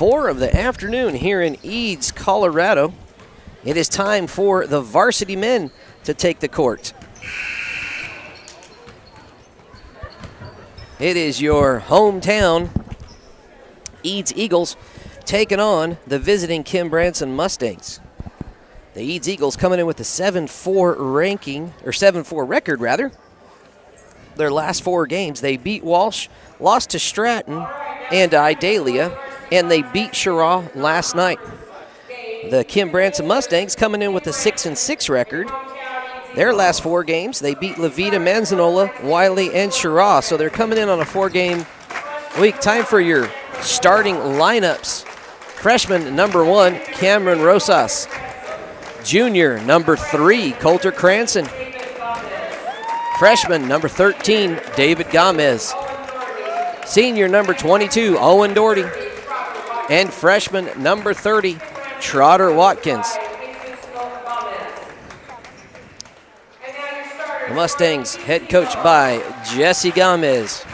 4 of the afternoon here in Eads, Colorado. It is time for the varsity men to take the court. It is your hometown Eads Eagles taking on the visiting Kim Branson Mustangs. The Eads Eagles coming in with a 7-4 ranking, or 7-4 record rather. Their last 4 games, they beat Walsh, lost to Stratton and Idalia, and they beat Cheraw last night. The Kim Branson Mustangs coming in with a 6-6 record. Their last 4 games, they beat Levita, Manzanola, Wiley, and Cheraw. So they're coming in on a 4-game week. Time for your starting lineups. Freshman number 1, Cameron Rosas. Junior number 3, Coulter Cranston. Freshman number 13, David Gomez. Senior number 22, Owen Doherty. And freshman number 30, Trotter Watkins. The Mustangs head coached by Jesse Gomez.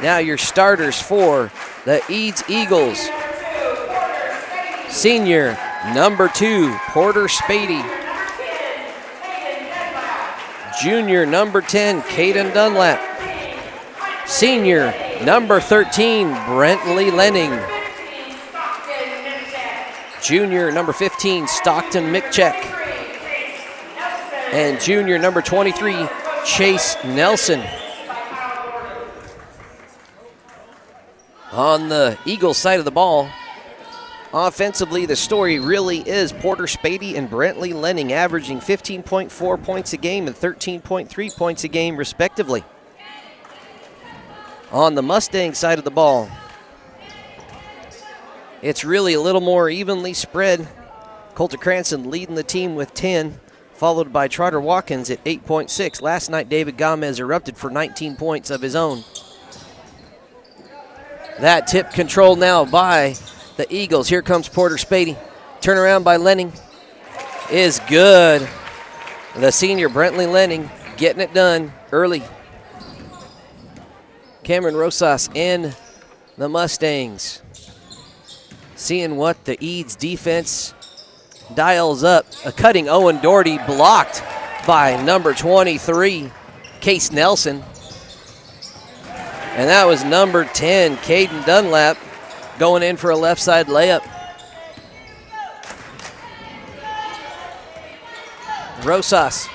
Now your starters for the Eads Eagles. Senior number 2, Porter Spady. Junior number 10, Caden Dunlap. Senior number 13, Brentley Lenning. Junior number 15, Stockton Michek. And junior number 23, Chase Nelson. On the Eagles side of the ball, offensively, the story really is Porter Spady and Brentley Lenning averaging 15.4 points a game and 13.3 points a game, respectively. On the Mustang side of the ball, it's really a little more evenly spread. Coulter Cranston leading the team with 10, followed by Trotter Watkins at 8.6. Last night, David Gomez erupted for 19 points of his own. That tip controlled now by the Eagles. Here comes Porter Spady. Turnaround by Lenning is good. The senior Brentley Lenning getting it done early. Cameron Rosas and the Mustangs seeing what the Eads defense dials up. A cutting Owen Doherty blocked by number 23, Case Nelson. And that was number 10, Caden Dunlap, going in for a left side layup. Rosas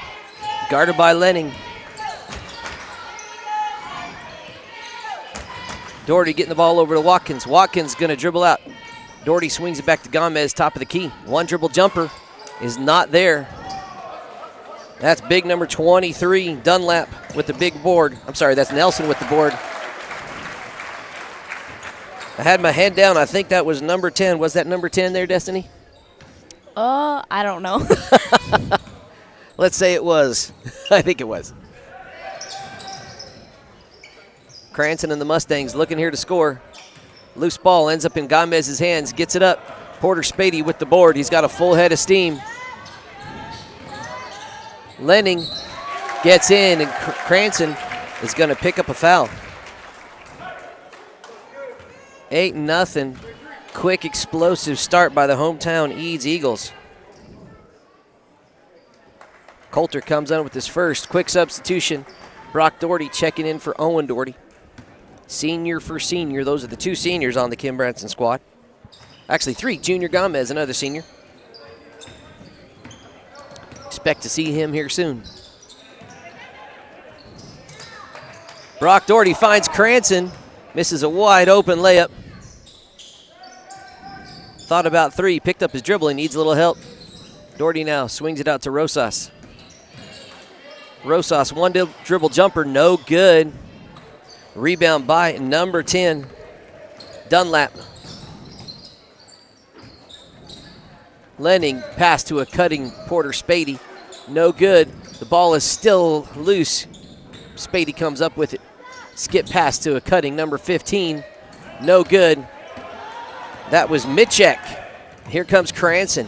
guarded by Lenning. Doherty getting the ball over to Watkins. Watkins going to dribble out. Doherty swings it back to Gomez, top of the key. One dribble jumper is not there. That's big number 23, Dunlap with the big board. I'm sorry, that's Nelson with the board. I had my head down. I think that was number 10. Was that number 10 there, Destiny? I don't know. Let's say it was. I think it was. Cranston and the Mustangs looking here to score. Loose ball ends up in Gomez's hands. Gets it up. Porter Spady with the board. He's got a full head of steam. Lenning gets in, and Cranston is going to pick up a foul. 8-0. Quick, explosive start by the hometown Eads Eagles. Coulter comes on with his first. Quick substitution. Brock Doherty checking in for Owen Doherty. Senior for senior. Those are the 2 seniors on the Kim Branson squad. Actually 3. Junior Gomez, another senior. Expect to see him here soon. Brock Doherty finds Cranston. Misses a wide open layup. Thought about 3. Picked up his dribble. He needs a little help. Doherty now swings it out to Rosas. Rosas, one dribble jumper, no good. Rebound by number 10, Dunlap. Lenning pass to a cutting Porter Spady. No good. The ball is still loose. Spady comes up with it. Skip pass to a cutting number 15. No good. That was Michek. Here comes Cranston.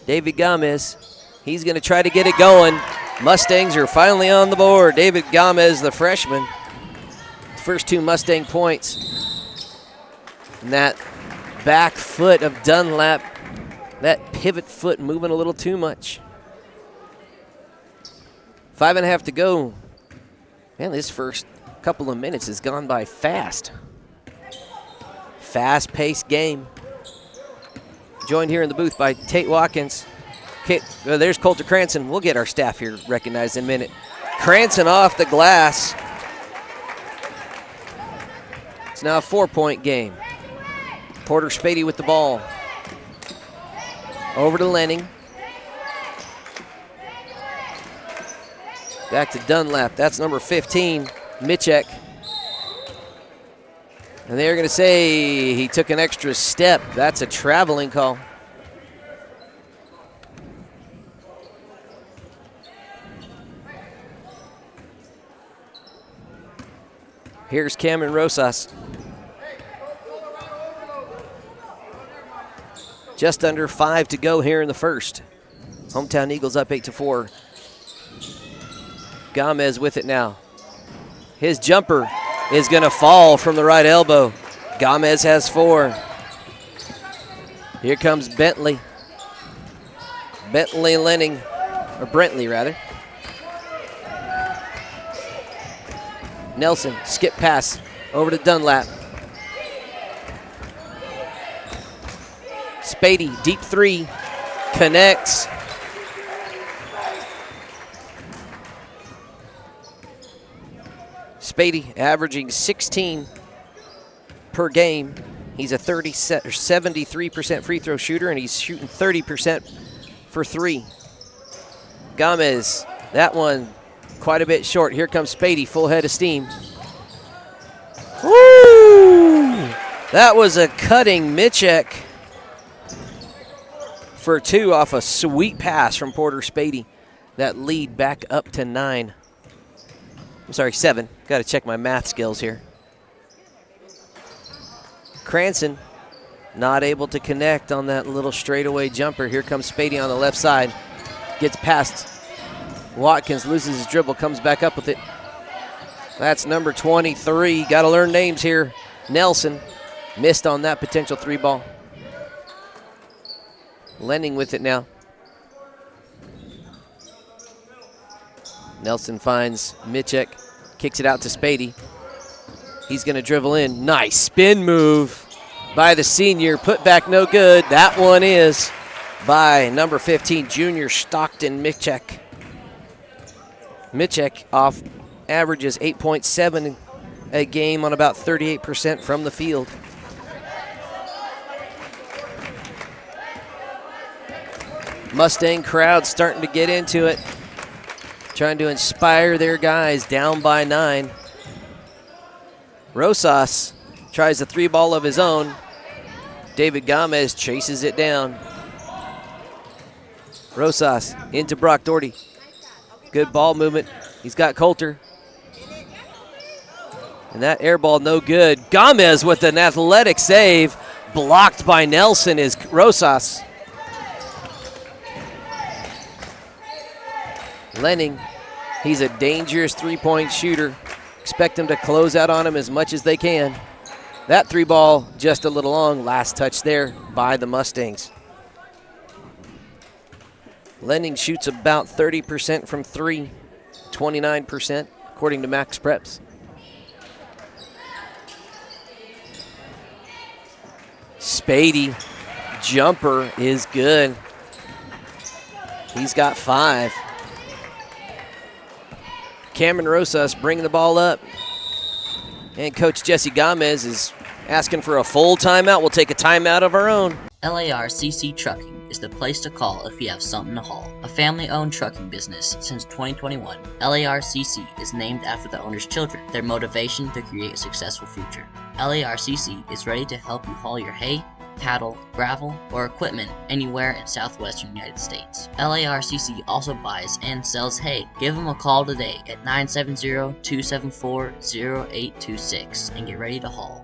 David Gomez. He's going to try to get it going. Mustangs are finally on the board. David Gomez, the freshman. first 2 Mustang points. And that back foot of Dunlap, that pivot foot moving a little too much. 5.5 to go. Man, this first couple of minutes has gone by fast. Fast-paced game. Joined here in the booth by Tate Watkins. Okay, well, there's Coulter Cranston. We'll get our staff here recognized in a minute. Cranston off the glass. It's now a 4-point game. Porter Spady with the ball. Over to Lenning. Back to Dunlap. That's number 15, Mitchek. And they're going to say he took an extra step. That's a traveling call. Here's Cameron Rosas. Just under 5 to go here in the first. Hometown Eagles up 8-4. Gomez with it now. His jumper is going to fall from the right elbow. Gomez has 4. Here comes Bentley. Bentley Lenning, or Brentley rather. Nelson, skip pass over to Dunlap. Spady, deep 3, connects. Spady averaging 16 per game. He's a 73% free throw shooter, and he's shooting 30% for 3. Gomez, that one quite a bit short. Here comes Spady, full head of steam. Woo! That was a cutting Mitchek for 2 off a sweet pass from Porter Spady. That lead back up to 9. I'm sorry, 7. Got to check my math skills here. Cranston not able to connect on that little straightaway jumper. Here comes Spady on the left side. Gets past Watkins, loses his dribble, comes back up with it. That's number 23. Got to learn names here. Nelson missed on that potential 3 ball. Lenning with it now. Nelson finds Mitchek, kicks it out to Spady. He's going to dribble in. Nice spin move by the senior. Put back no good. That one is by number 15, junior Stockton Mitchek. Mitchek off averages 8.7 a game on about 38% from the field. Mustang crowd starting to get into it, trying to inspire their guys, down by 9. Rosas tries a 3 ball of his own. David Gomez chases it down. Rosas into Brock Doherty. Good ball movement. He's got Coulter. And that air ball no good. Gomez with an athletic save. Blocked by Nelson is Rosas. Lenning, he's a dangerous 3-point shooter. Expect them to close out on him as much as they can. That 3 ball just a little long. Last touch there by the Mustangs. Lenning shoots about 30% from 3, 29% according to Max Preps. Spady, jumper is good. He's got 5. Cameron Rosas bringing the ball up. And Coach Jesse Gomez is asking for a full timeout. We'll take a timeout of our own. LARCC Trucking is the place to call if you have something to haul. A family-owned trucking business since 2021, LARCC is named after the owner's children, their motivation to create a successful future. LARCC is ready to help you haul your hay, cattle, gravel, or equipment anywhere in southwestern United States. LARCC also buys and sells hay. Give them a call today at 970-274-0826 and get ready to haul.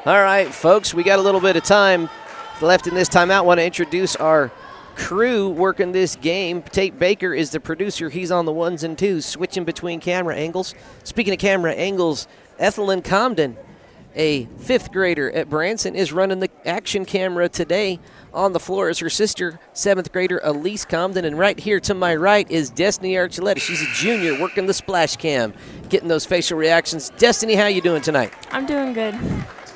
All right, folks, we got a little bit of time left in this timeout. Want to introduce our crew working this game. Tate Baker is the producer. He's on the 1s and 2s, switching between camera angles. Speaking of camera angles, Ethelyn Comden, a 5th grader at Branson, is running the action camera today. On the floor is her sister, 7th grader Elise Comden. And right here to my right is Destiny Archuleta. She's a junior working the splash cam, getting those facial reactions. Destiny, how you doing tonight? I'm doing good.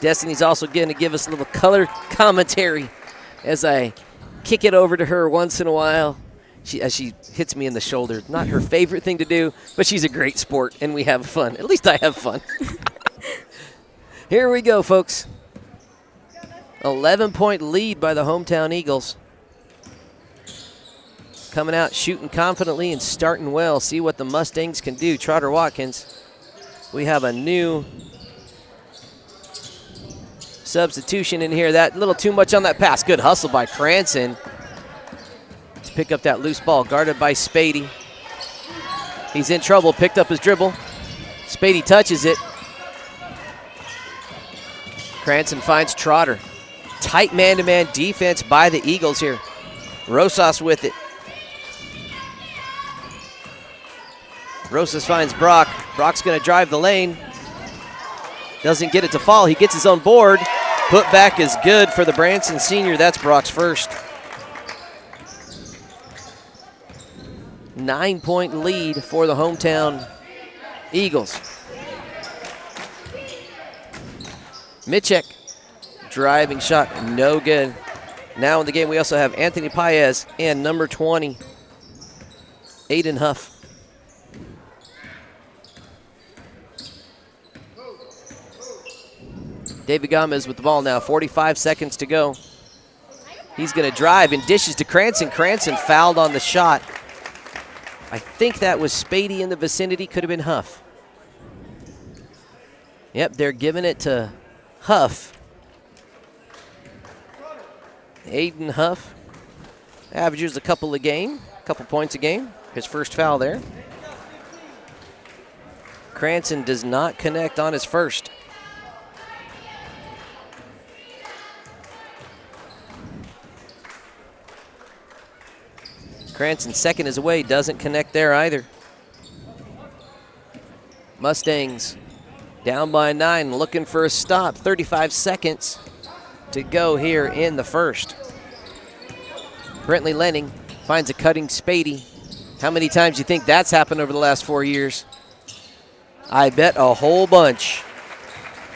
Destiny's also going to give us a little color commentary as I kick it over to her once in a while. As she hits me in the shoulder. Not her favorite thing to do, but she's a great sport, and we have fun. At least I have fun. Here we go, folks. 11-point lead by the hometown Eagles. Coming out, shooting confidently and starting well. See what the Mustangs can do. Trotter Watkins. We have a new substitution in here. That little too much on that pass. Good hustle by Cranston to pick up that loose ball. Guarded by Spady. He's in trouble. Picked up his dribble. Spady touches it. Cranston finds Trotter. Tight man-to-man defense by the Eagles here. Rosas with it. Rosas finds Brock. Brock's going to drive the lane. Doesn't get it to fall. He gets his own board. Put back is good for the Branson senior. That's Brock's first. 9-point lead for the hometown Eagles. Mitchek, driving shot, no good. Now in the game we also have Anthony Paez and number 20, Aiden Huff. David Gomez with the ball now, 45 seconds to go. He's going to drive and dishes to Cranston. Cranston fouled on the shot. I think that was Spady in the vicinity, could have been Huff. Yep, they're giving it to Huff. Aiden Huff averages a couple points a game. His first foul there. Cranston does not connect on his first. Cranston's second is away, doesn't connect there either. Mustangs down by 9, looking for a stop. 35 seconds to go here in the first. Brentley Lenning finds a cutting Spady. How many times do you think that's happened over the last 4 years? I bet a whole bunch.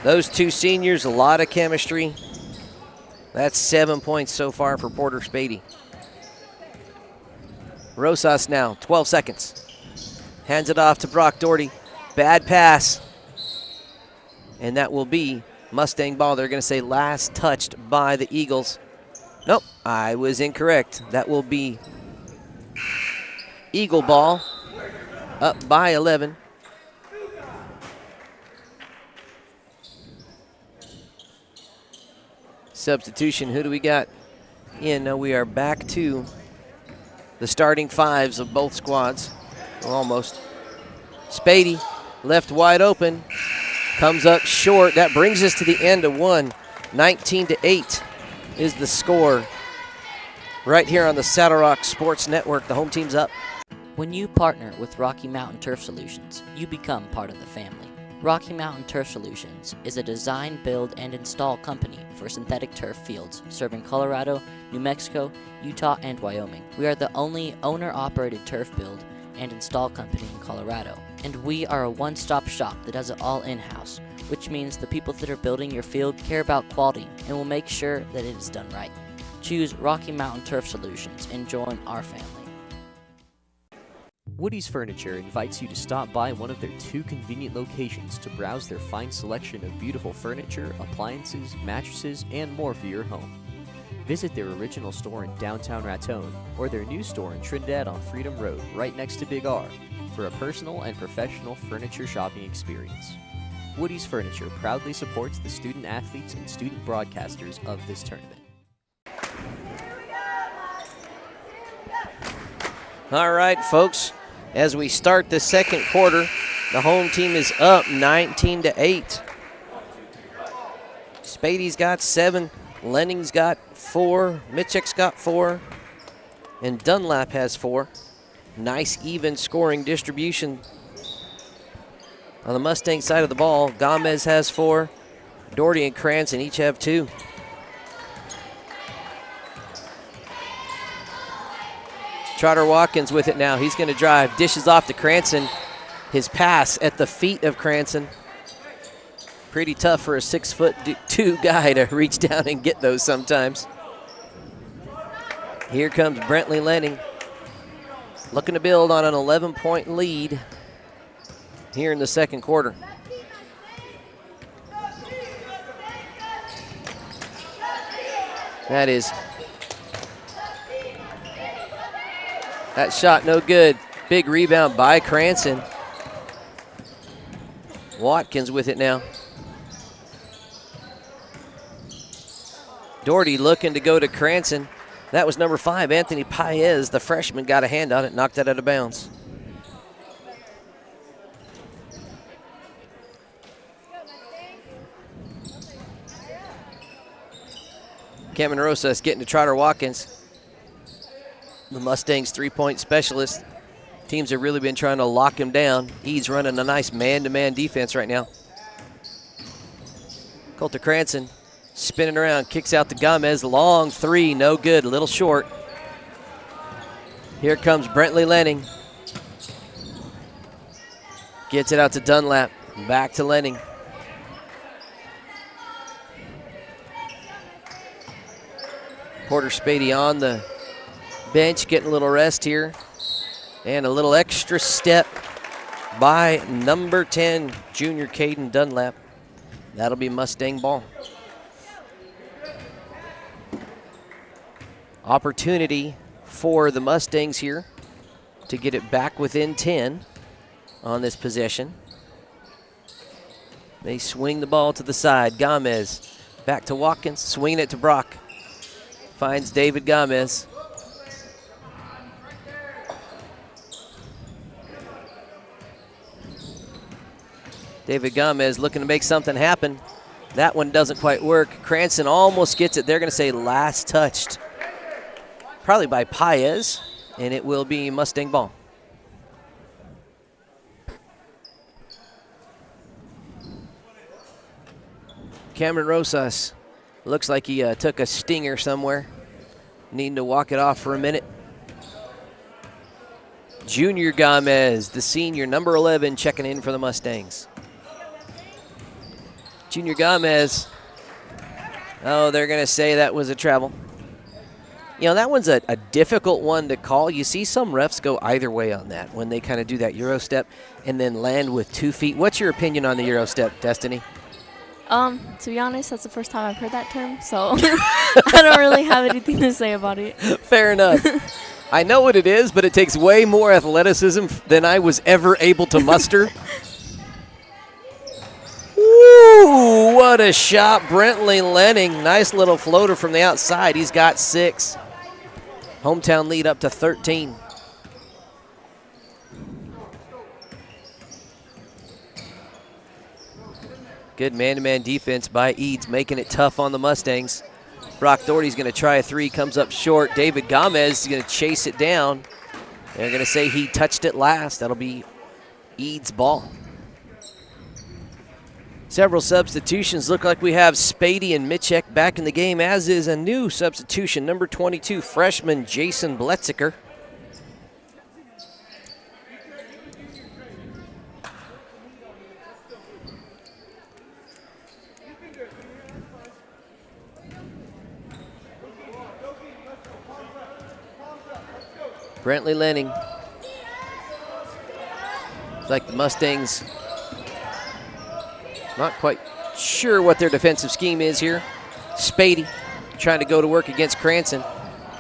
Those two seniors, a lot of chemistry. That's 7 points so far for Porter Spady. Rosas now, 12 seconds. Hands it off to Brock Doherty. Bad pass. And that will be Mustang ball. They're going to say last touched by the Eagles. Nope, I was incorrect. That will be Eagle ball, up by 11. Substitution, who do we got in? We are back to the starting fives of both squads, almost. Spady, left wide open, comes up short. That brings us to the end of one. 19-8 is the score. Right here on the Saddle Rock Sports Network, the home team's up. When you partner with Rocky Mountain Turf Solutions, you become part of the family. Rocky Mountain Turf Solutions is a design, build, and install company for synthetic turf fields serving Colorado, New Mexico, Utah, and Wyoming. We are the only owner-operated turf build and install company in Colorado. And we are a one-stop shop that does it all in-house, which means the people that are building your field care about quality and will make sure that it is done right. Choose Rocky Mountain Turf Solutions and join our family. Woody's Furniture invites you to stop by one of their 2 convenient locations to browse their fine selection of beautiful furniture, appliances, mattresses, and more for your home. Visit their original store in downtown Raton or their new store in Trinidad on Freedom Road, right next to Big R, for a personal and professional furniture shopping experience. Woody's Furniture proudly supports the student athletes and student broadcasters of this tournament. All right, folks. As we start the second quarter, the home team is up 19-8. Spady's got 7, Lenning's got 4, Mitchek's got 4. and Dunlap has 4. Nice even scoring distribution on the Mustang side of the ball. Gomez has 4. Doherty and Cranston each have 2. Trotter Watkins with it now. He's going to drive. Dishes off to Cranston. His pass at the feet of Cranston. Pretty tough for a 6'2" guy to reach down and get those sometimes. Here comes Brentley Lenning, looking to build on an 11-point lead here in the second quarter. That shot no good. Big rebound by Cranston. Watkins with it now. Doherty looking to go to Cranston. That was number 5, Anthony Paez. The freshman got a hand on it, knocked it out of bounds. Cameron Rosas getting to Trotter Watkins. The Mustangs 3-point specialist. Teams have really been trying to lock him down. He's running a nice man-to-man defense right now. Colter Cranston spinning around, kicks out to Gomez. Long 3, no good, a little short. Here comes Brentley Lenning. Gets it out to Dunlap. Back to Lenning. Porter Spady on the bench, getting a little rest here. And a little extra step by number 10, junior Caden Dunlap. That'll be Mustang ball. Opportunity for the Mustangs here to get it back within 10 on this possession. They swing the ball to the side. Gomez back to Watkins, swinging it to Brock. Finds David Gomez. David Gomez looking to make something happen. That one doesn't quite work. Cranston almost gets it. They're going to say last touched. Probably by Paez, and it will be Mustang ball. Cameron Rosas looks like he took a stinger somewhere. Needing to walk it off for a minute. Junior Gomez, the senior, number 11, checking in for the Mustangs. Junior Gomez, oh, they're going to say that was a travel. You know, that one's a difficult one to call. You see some refs go either way on that when they kind of do that Euro step and then land with 2 feet. What's your opinion on the Euro step, Destiny? To be honest, that's the first time I've heard that term, so I don't really have anything to say about it. Fair enough. I know what it is, but it takes way more athleticism than I was ever able to muster. Woo, what a shot, Brentley Lenning. Nice little floater from the outside. He's got 6. Hometown lead up to 13. Good man-to-man defense by Eads, making it tough on the Mustangs. Brock Doherty's going to try a 3, comes up short. David Gomez is going to chase it down. They're going to say he touched it last. That'll be Eads' ball. Several substitutions. Look like we have Spady and Mitchek back in the game, as is a new substitution, number 22, freshman Jason Bletziker. Brentley Lenning. It's like the Mustangs not quite sure what their defensive scheme is here. Spady trying to go to work against Cranston.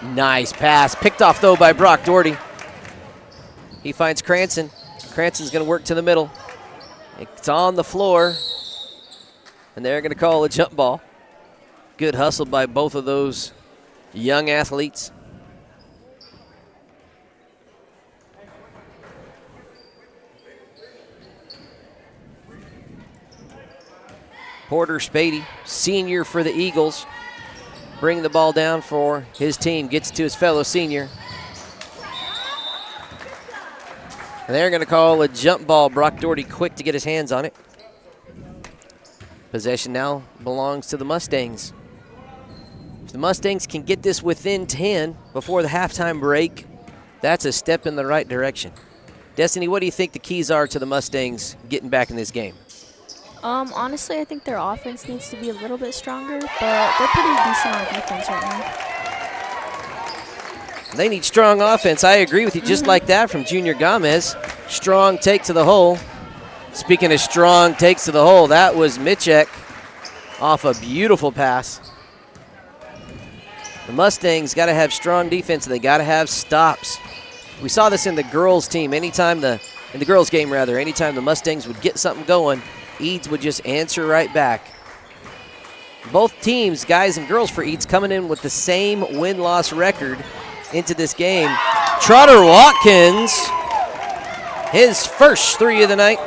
Nice pass. Picked off, though, by Brock Doherty. He finds Cranston. Cranston's going to work to the middle. It's on the floor. And they're going to call a jump ball. Good hustle by both of those young athletes. Porter Spady, senior for the Eagles, bringing the ball down for his team. Gets to his fellow senior. And they're going to call a jump ball. Brock Doherty quick to get his hands on it. Possession now belongs to the Mustangs. If the Mustangs can get this within 10 before the halftime break, that's a step in the right direction. Destiny, what do you think the keys are to the Mustangs getting back in this game? Honestly, I think their offense needs to be a little bit stronger, but they're pretty decent on defense right now. They need strong offense. I agree with you. Just like that from Junior Gomez. Strong take to the hole. Speaking of strong takes to the hole, that was Mitchek off a beautiful pass. The Mustangs got to have strong defense. They got to have stops. We saw this in the girls team. In the girls game rather, anytime the Mustangs would get something going, Eads would just answer right back. Both teams, guys and girls for Eads, coming in with the same win-loss record into this game. Trotter Watkins, his first 3 of the night.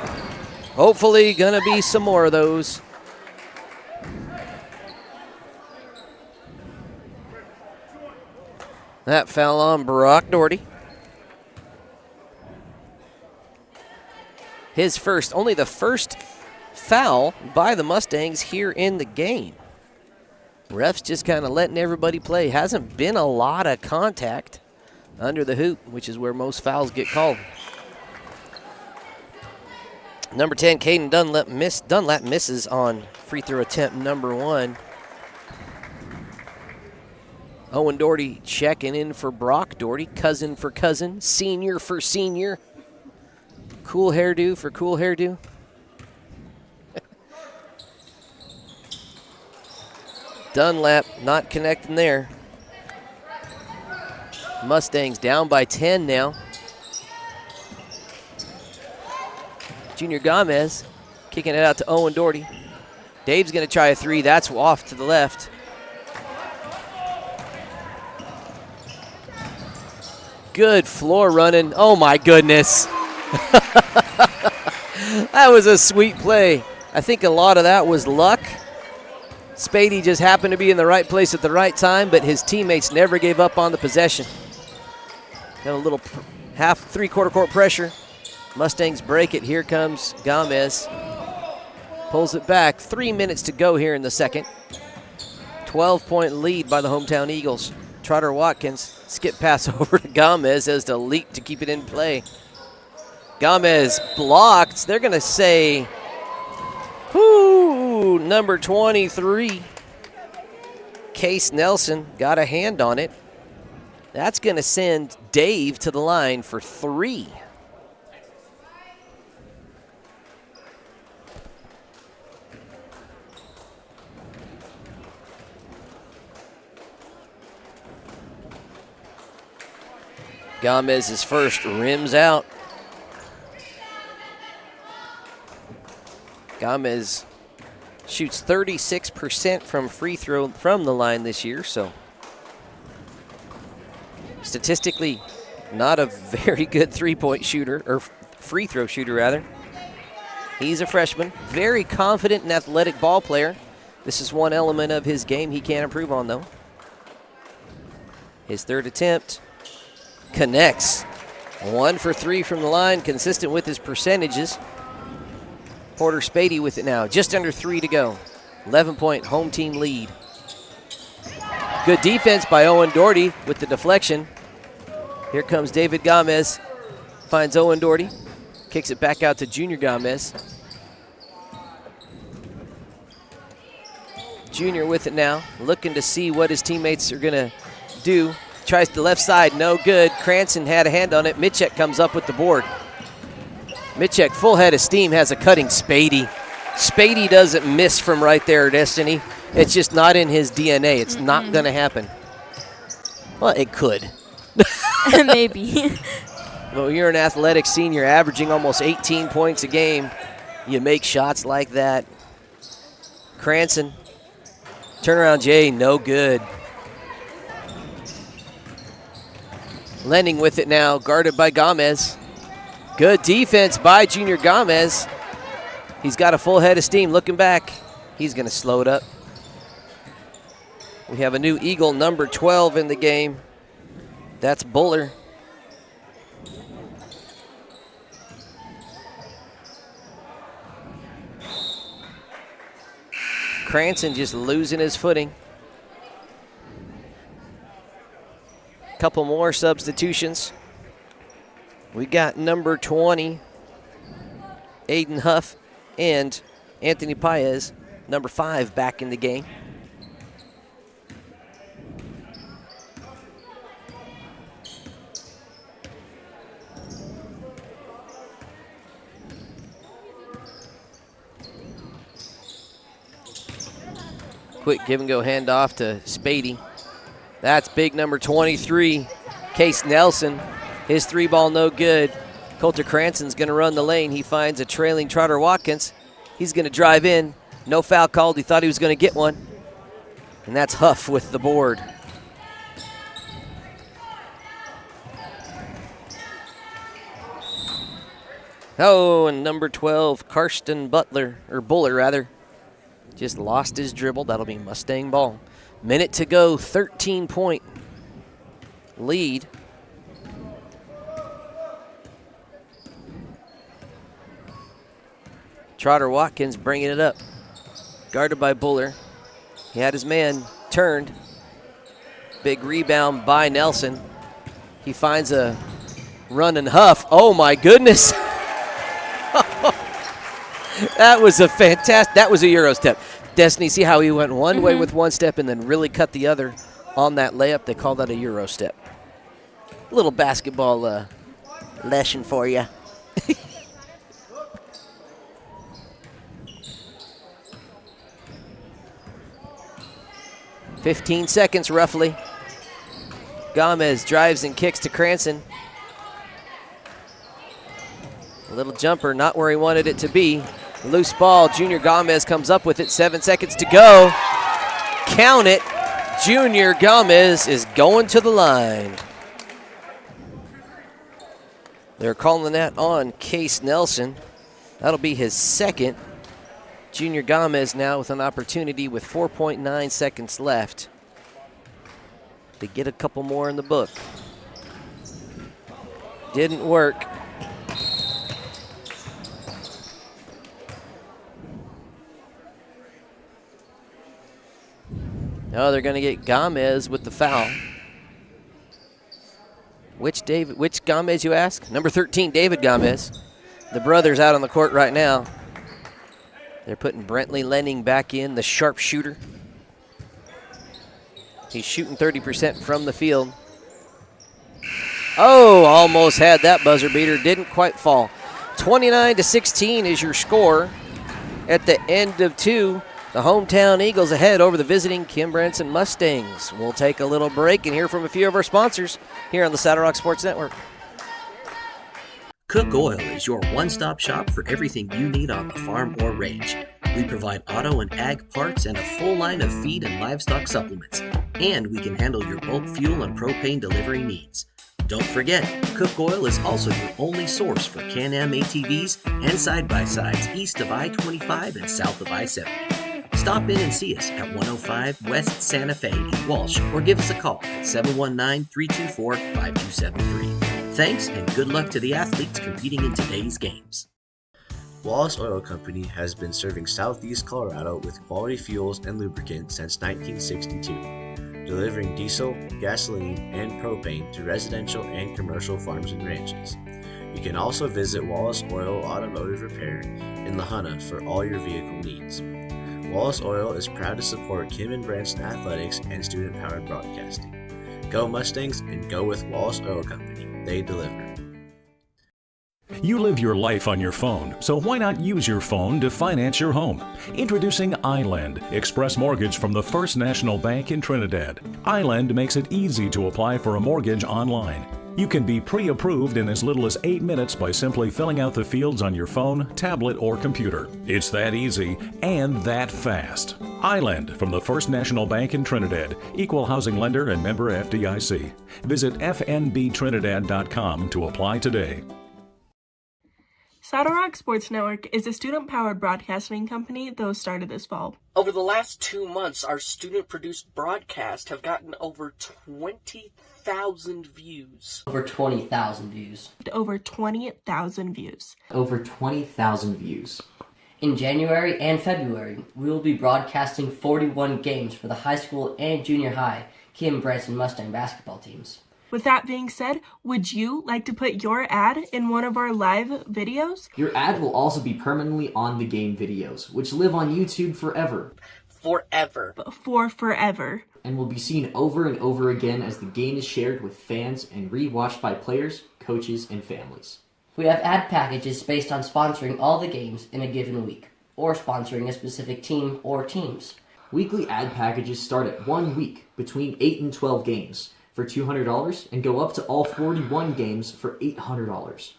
Hopefully gonna be some more of those. That foul on Brock Doherty. His first, only the first foul by the Mustangs here in the game. Refs just kind of letting everybody play. Hasn't been a lot of contact under the hoop, which is where most fouls get called. Number 10, Caden Dunlap misses on free throw attempt number 1. Owen Doherty checking in for Brock Doherty. Cousin for cousin. Senior for senior. Cool hairdo for cool hairdo. Dunlap not connecting there. Mustangs down by 10 now. Junior Gomez kicking it out to Owen Doherty. Dave's going to try a 3. That's off to the left. Good floor running. Oh, my goodness. That was a sweet play. I think a lot of that was luck. Spady just happened to be in the right place at the right time, but his teammates never gave up on the possession. Got a little three-quarter court pressure. Mustangs break it. Here comes Gomez. Pulls it back. 3 minutes to go here in the second. 12-point lead by the hometown Eagles. Trotter Watkins skip pass over to Gomez as to leap to keep it in play. Gomez blocked. They're going to say, whoo, number 23. Case Nelson got a hand on it. That's going to send Dave to the line for 3. Gomez's first rims out. Gomez shoots 36% from free throw from the line this year, so statistically not a very good three-point shooter, or free throw shooter rather. He's a freshman, very confident and athletic ball player. This is one element of his game he can't improve on though. His third attempt connects. 1 for 3 from the line, consistent with his percentages. Porter Spady with it now, just under 3 to go. 11-point home team lead. Good defense by Owen Doherty with the deflection. Here comes David Gomez, finds Owen Doherty, kicks it back out to Junior Gomez. Junior with it now, looking to see what his teammates are going to do. Tries the left side, no good. Cranston had a hand on it. Mitchek comes up with the board. Mitchek, full head of steam, has a cutting Spady. Spady doesn't miss from right there, Destiny. It's just not in his DNA. It's not going to happen. Well, it could. Maybe. Well, you're an athletic senior averaging almost 18 points a game. You make shots like that. Cranston, turnaround Jay, no good. Lending with it now, guarded by Gomez. Good defense by Junior Gomez. He's got a full head of steam looking back. He's going to slow it up. We have a new Eagle, number 12 in the game. That's Buller. Cranston just losing his footing. Couple more substitutions. We got number 20, Aiden Huff, and Anthony Paez, number 5, back in the game. Quick give-and-go handoff to Spady. That's big number 23, Case Nelson. His 3-ball no good. Coulter Cranston's going to run the lane. He finds a trailing Trotter Watkins. He's going to drive in. No foul called. He thought he was going to get one. And that's Huff with the board. Oh, and number 12, Karsten Buller, just lost his dribble. That'll be Mustang ball. Minute to go, 13-point lead. Trotter Watkins bringing it up. Guarded by Buller. He had his man turned. Big rebound by Nelson. He finds a run and Huff. Oh my goodness. That was a fantastic, that was a Euro step. Destiny, see how he went one way with one step and then really cut the other on that layup? They call that a Euro step. A little basketball lesson for you. "15 seconds roughly. Gomez drives and kicks to Cranston. A little jumper, not where he wanted it to be. Loose ball, Junior Gomez comes up with it, 7 seconds to go. Count it, Junior Gomez is going to the line. They're calling that on Case Nelson. That'll be his second. Junior Gomez now with an opportunity with 4.9 seconds left to get a couple more in the book. Didn't work. No, they're going to get Gomez with the foul. Which Gomez, you ask? Number 13, David Gomez. The brother's out on the court right now. They're putting Brentley Lenning back in, the sharpshooter. He's shooting 30% from the field. Oh, almost had that buzzer beater. Didn't quite fall. 29-16 is your score at the end of 2. The hometown Eagles ahead over the visiting Kim Branson Mustangs. We'll take a little break and hear from a few of our sponsors here on the Saddle Rock Sports Network. Cook Oil is your one-stop shop for everything you need on the farm or range. We provide auto and ag parts and a full line of feed and livestock supplements. And we can handle your bulk fuel and propane delivery needs. Don't forget, Cook Oil is also your only source for Can-Am ATVs and side-by-sides east of I-25 and south of I-70. Stop in and see us at 105 West Santa Fe in Walsh or give us a call at 719-324-5273. Thanks and good luck to the athletes competing in today's games. Wallace Oil Company has been serving southeast Colorado with quality fuels and lubricants since 1962, delivering diesel, gasoline, and propane to residential and commercial farms and ranches. You can also visit Wallace Oil Automotive Repair in La Junta for all your vehicle needs. Wallace Oil is proud to support Kim and Branson athletics and student-powered broadcasting. Go Mustangs and go with Wallace Oil Company. They deliver. You live your life on your phone, so why not use your phone to finance your home? Introducing iLend, Express Mortgage from the First National Bank in Trinidad. iLend makes it easy to apply for a mortgage online. You can be pre-approved in as little as 8 minutes by simply filling out the fields on your phone, tablet, or computer. It's that easy and that fast. iLend from the First National Bank in Trinidad, equal housing lender and member FDIC. Visit fnbtrinidad.com to apply today. Saddle Rock Sports Network is a student-powered broadcasting company that was started this fall. Over the last 2 months, our student-produced broadcasts have gotten over 20,000 views. Over 20,000 views. Over 20,000 views. Over 20,000 views. In January and February, we will be broadcasting 41 games for the high school and junior high Kim Branson Mustang basketball teams. With that being said, would you like to put your ad in one of our live videos? Your ad will also be permanently on the game videos, which live on YouTube forever. Forever. For forever. And will be seen over and over again as the game is shared with fans and re-watched by players, coaches, and families. We have ad packages based on sponsoring all the games in a given week, or sponsoring a specific team or teams. Weekly ad packages start at 1 week, between 8 and 12 games, for $200 and go up to all 41 games for $800.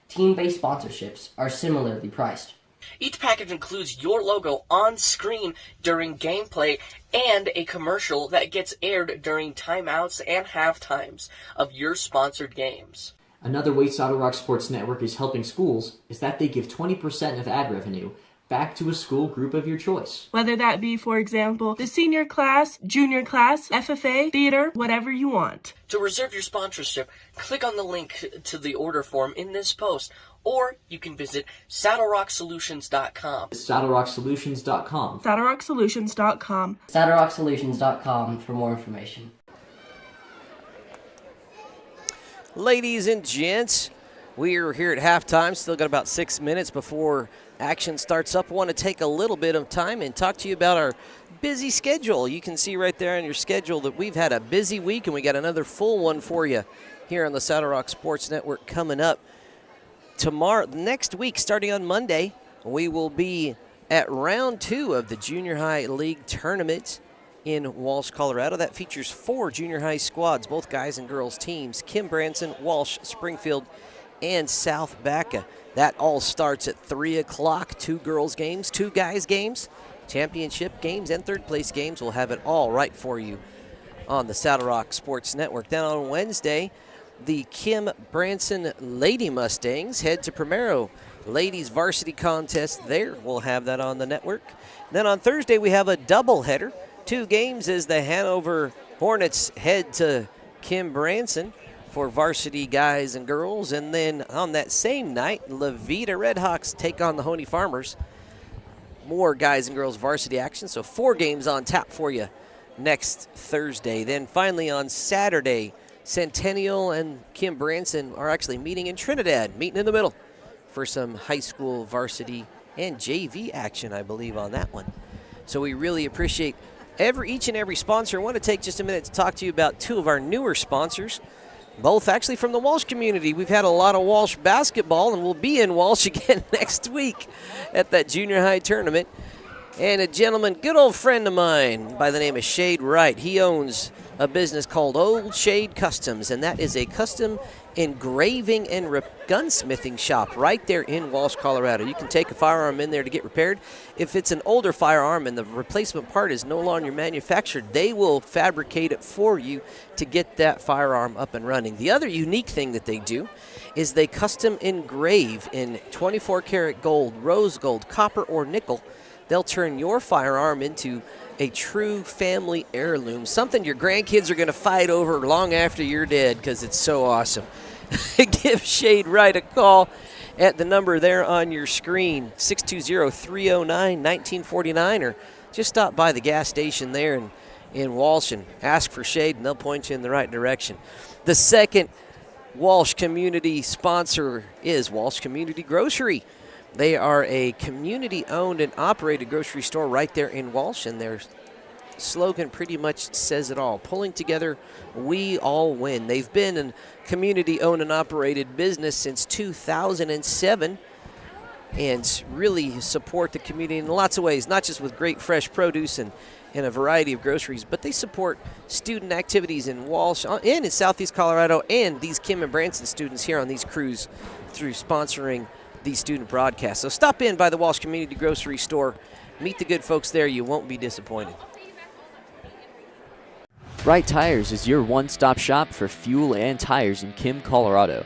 Team-based sponsorships are similarly priced. Each package includes your logo on screen during gameplay and a commercial that gets aired during timeouts and halftimes of your sponsored games. Another way Saddle Rock Sports Network is helping schools is that they give 20% of ad revenue back to a school group of your choice. Whether that be, for example, the senior class, junior class, FFA, theater, whatever you want. To reserve your sponsorship, click on the link to the order form in this post, or you can visit SaddleRockSolutions.com. SaddleRockSolutions.com. SaddleRockSolutions.com. SaddleRockSolutions.com for more information. Ladies and gents, we are here at halftime. Still got about 6 minutes before action starts up. I want to take a little bit of time and talk to you about our busy schedule. You can see right there on your schedule that we've had a busy week, and we got another full one for you here on the Saddle Rock Sports Network coming up. Next week, starting on Monday, we will be at round 2 of the Junior High League Tournament in Walsh, Colorado. That features 4 junior high squads, both guys and girls teams: Kim Branson, Walsh, Springfield, and South Baca. That all starts at 3 o'clock. 2 girls games, 2 guys games, championship games, and third place games. We'll have it all right for you on the Saddle Rock Sports Network. Then on Wednesday, the Kim Branson Lady Mustangs head to Primero. Ladies varsity contest there. We'll have that on the network. Then on Thursday, we have a doubleheader. 2 games as the Hanover Hornets head to Kim Branson for varsity guys and girls. And then on that same night, Levita Redhawks take on the Honey Farmers. More guys and girls varsity action, so 4 games on tap for you next Thursday. Then finally on Saturday, Centennial and Kim Branson are actually meeting in Trinidad, meeting in the middle for some high school varsity and JV action, I believe, on that one. So we really appreciate each and every sponsor. I want to take just a minute to talk to you about 2 of our newer sponsors, both actually from the Walsh community. We've had a lot of Walsh basketball, and we'll be in Walsh again next week at that junior high tournament. And a gentleman, good old friend of mine by the name of Shade Wright. He owns a business called Old Shade Customs, and that is a custom engraving and gunsmithing shop right there in Walsh, Colorado. You can take a firearm in there to get repaired. If it's an older firearm and the replacement part is no longer manufactured, they will fabricate it for you to get that firearm up and running. The other unique thing that they do is they custom engrave in 24 karat gold, rose gold, copper, or nickel. They'll turn your firearm into a true family heirloom, something your grandkids are going to fight over long after you're dead because it's so awesome. Give Shade Wright a call at the number there on your screen, 620-309-1949, or just stop by the gas station there in Walsh and ask for Shade, and they'll point you in the right direction. The second Walsh community sponsor is Walsh Community Grocery. They are a community-owned and operated grocery store right there in Walsh, and their slogan pretty much says it all. Pulling together, we all win. They've been a community-owned and operated business since 2007 and really support the community in lots of ways, not just with great fresh produce and a variety of groceries, but they support student activities in Walsh and in Southeast Colorado and these Kim and Branson students here on these crews through sponsoring these student broadcasts. So stop in by the Walsh Community Grocery Store. Meet the good folks there. You won't be disappointed. Right Tires is your one-stop shop for fuel and tires in Kim, Colorado.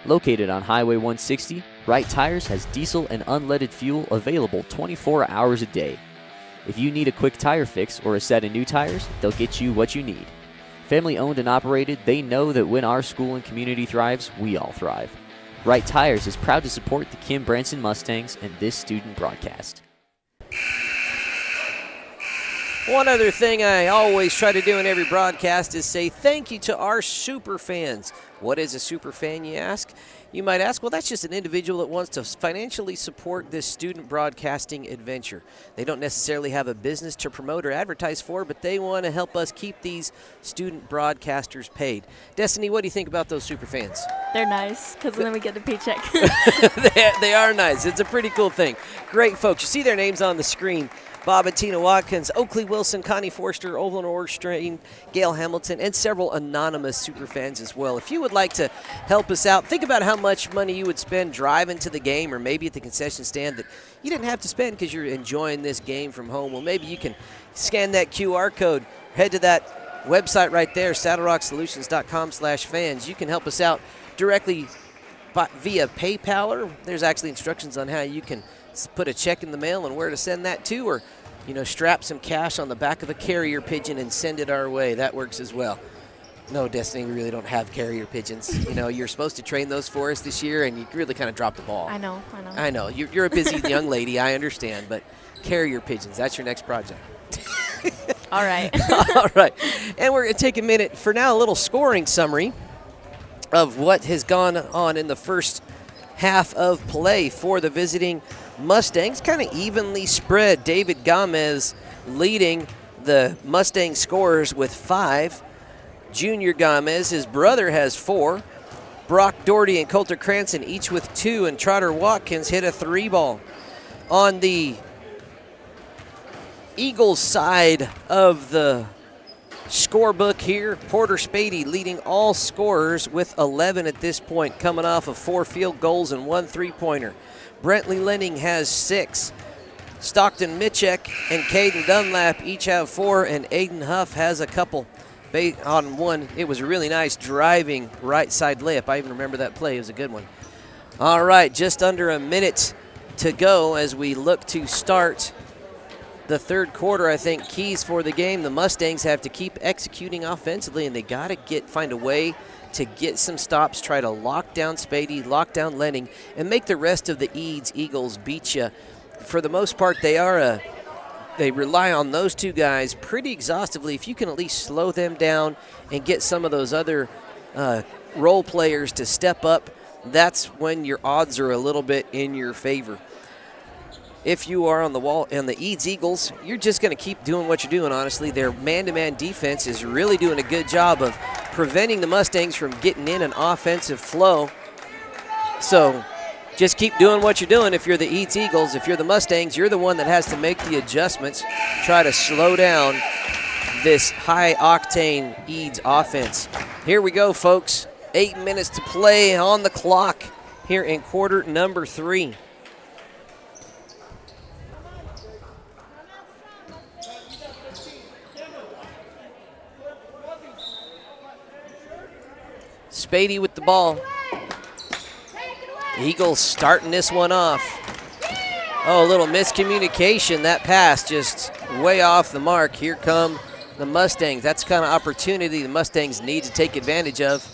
Located on Highway 160, Right Tires has diesel and unleaded fuel available 24 hours a day. If you need a quick tire fix or a set of new tires, they'll get you what you need. Family owned and operated, they know that when our school and community thrives, we all thrive. Wright Tires is proud to support the Kim Branson Mustangs and this student broadcast. One other thing I always try to do in every broadcast is say thank you to our super fans. What is a super fan, you ask? You might ask, well, that's just an individual that wants to financially support this student broadcasting adventure. They don't necessarily have a business to promote or advertise for, but they want to help us keep these student broadcasters paid. Destiny, what do you think about those super fans? They're nice because then we get the paycheck. They are nice. It's a pretty cool thing. Great folks. You see their names on the screen. Bob and Tina Watkins, Oakley Wilson, Connie Forster, Overland Orstrain, Gail Hamilton, and several anonymous super fans as well. If you would like to help us out, think about how much money you would spend driving to the game or maybe at the concession stand that you didn't have to spend because you're enjoying this game from home. Well, maybe you can scan that QR code, head to that website right there, saddlerocksolutions.com/fans. You can help us out directly via PayPal, or there's actually instructions on how you can put a check in the mail and where to send that to, or strap some cash on the back of a carrier pigeon and send it our way. That works as well. No, Destiny, we really don't have carrier pigeons. You're supposed to train those for us this year, and you really kind of dropped the ball. I know. I know. You're a busy young lady, I understand, but carrier pigeons, that's your next project. All right. All right. And we're going to take a minute for now, a little scoring summary of what has gone on in the first half of play for the visiting Mustangs. Kind of evenly spread. David Gomez leading the Mustang scorers with 5. Junior Gomez, his brother, has 4. Brock Doherty and Coulter Cranston each with 2, and Trotter Watkins hit a 3 ball. On the Eagles side of the scorebook here, Porter Spady leading all scorers with 11 at this point, coming off of 4 field goals and 1 3-pointer. Brentley Lenning has 6. Stockton Mitchek and Caden Dunlap each have 4, and Aiden Huff has a couple. On one, it was a really nice driving right side layup. I even remember that play. It was a good one. All right, just under a minute to go as we look to start the third quarter. I think keys for the game, the Mustangs have to keep executing offensively, and they got to find a way to get some stops, try to lock down Spady, lock down Lenning, and make the rest of the Eads Eagles beat you. For the most part, they rely on those two guys pretty exhaustively. If you can at least slow them down and get some of those other role players to step up, that's when your odds are a little bit in your favor. If you are on the wall and the Eads Eagles, you're just going to keep doing what you're doing, honestly. Their man-to-man defense is really doing a good job of preventing the Mustangs from getting in an offensive flow. So just keep doing what you're doing if you're the Eads Eagles. If you're the Mustangs, you're the one that has to make the adjustments, try to slow down this high-octane Eads offense. Here we go, folks. 8 minutes to play on the clock here in quarter number 3. Spady with the ball. Eagles starting this one off. Oh, a little miscommunication. That pass just way off the mark. Here come the Mustangs. That's the kind of opportunity the Mustangs need to take advantage of.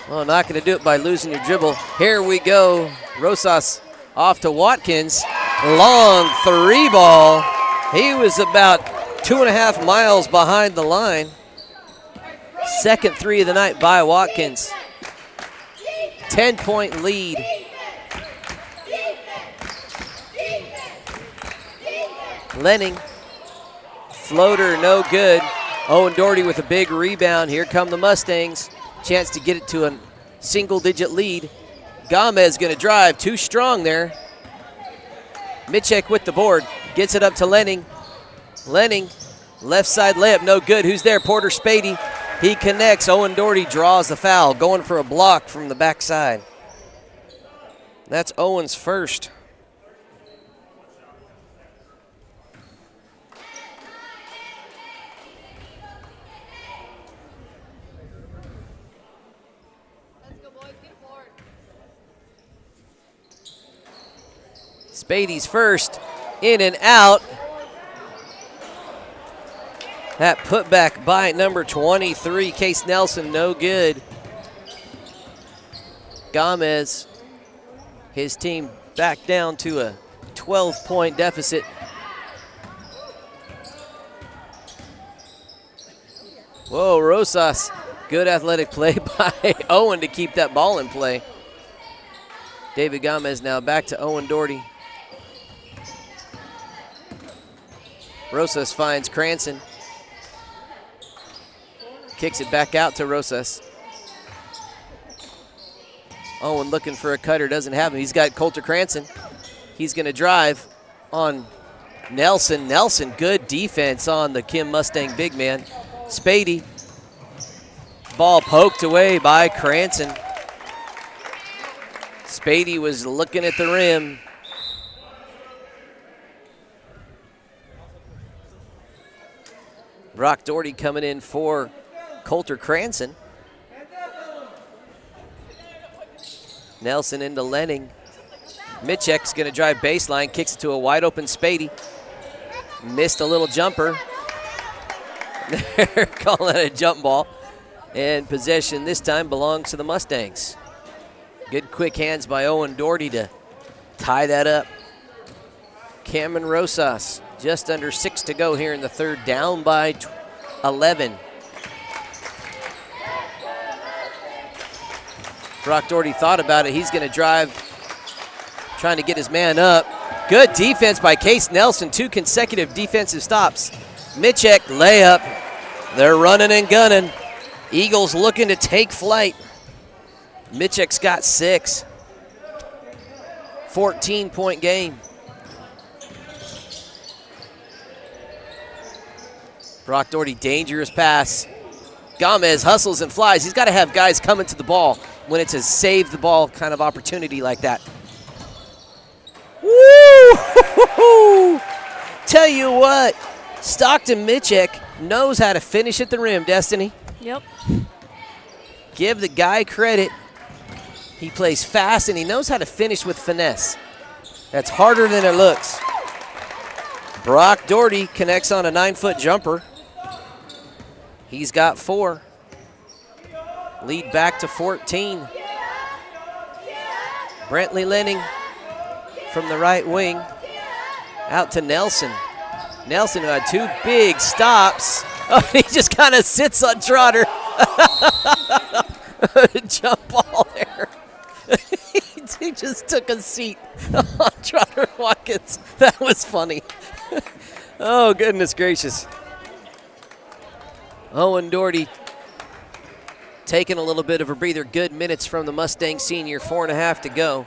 Well, not going to do it by losing your dribble. Here we go. Rosas off to Watkins. Long 3 ball. He was about 2.5 miles behind the line. Second 3 of the night by Watkins. 10-point lead. Lenning. Floater, no good. Owen Doherty with a big rebound. Here come the Mustangs. Chance to get it to a single-digit lead. Gomez going to drive. Too strong there. Mitchek with the board. Gets it up to Lenning. Lenning, left side layup, no good. Who's there? Porter Spady. He connects. Owen Doherty draws the foul, going for a block from the backside. That's Owen's first. Spady's first, in and out. That putback by number 23, Case Nelson, no good. Gomez his team back down to a 12-point deficit. Whoa, Rosas. Good athletic play by Owen to keep that ball in play. David Gomez now back to Owen Doherty. Rosas finds Cranston. Kicks it back out to Rosas. Owen looking for a cutter, doesn't have him. He's got Coulter Cranston. He's going to drive on Nelson. Nelson, good defense on the Kim Mustang big man. Spady. Ball poked away by Cranston. Spady was looking at the rim. Brock Doherty coming in for Coulter Cranston. Nelson into Lenning. Mitchek's going to drive baseline, kicks it to a wide open Spady. Missed a little jumper. They're calling it a jump ball. And possession this time belongs to the Mustangs. Good quick hands by Owen Doherty to tie that up. Cameron Rosas, just under 6 to go here in the third, down by 11. Brock Doherty thought about it. He's going to drive, trying to get his man up. Good defense by Case Nelson, 2 consecutive defensive stops. Mitchek layup. They're running and gunning. Eagles looking to take flight. Mitchek's got 6. 14-point game. Brock Doherty, dangerous pass. Gomez hustles and flies. He's got to have guys coming to the ball when it's a save the ball kind of opportunity like that. Woo! Tell you what, Stockton Mitchek knows how to finish at the rim, Destiny. Yep. Give the guy credit. He plays fast and he knows how to finish with finesse. That's harder than it looks. Brock Doherty connects on a 9-foot jumper. He's got 4. Lead back to 14. Brentley Lenning from the right wing. Out to Nelson. Nelson, who had 2 big stops. Oh, he just kind of sits on Trotter. Jump ball there. He just took a seat on Trotter Watkins. That was funny. Oh, goodness gracious. Owen Doherty taking a little bit of a breather. Good minutes from the Mustang senior. 4.5 to go.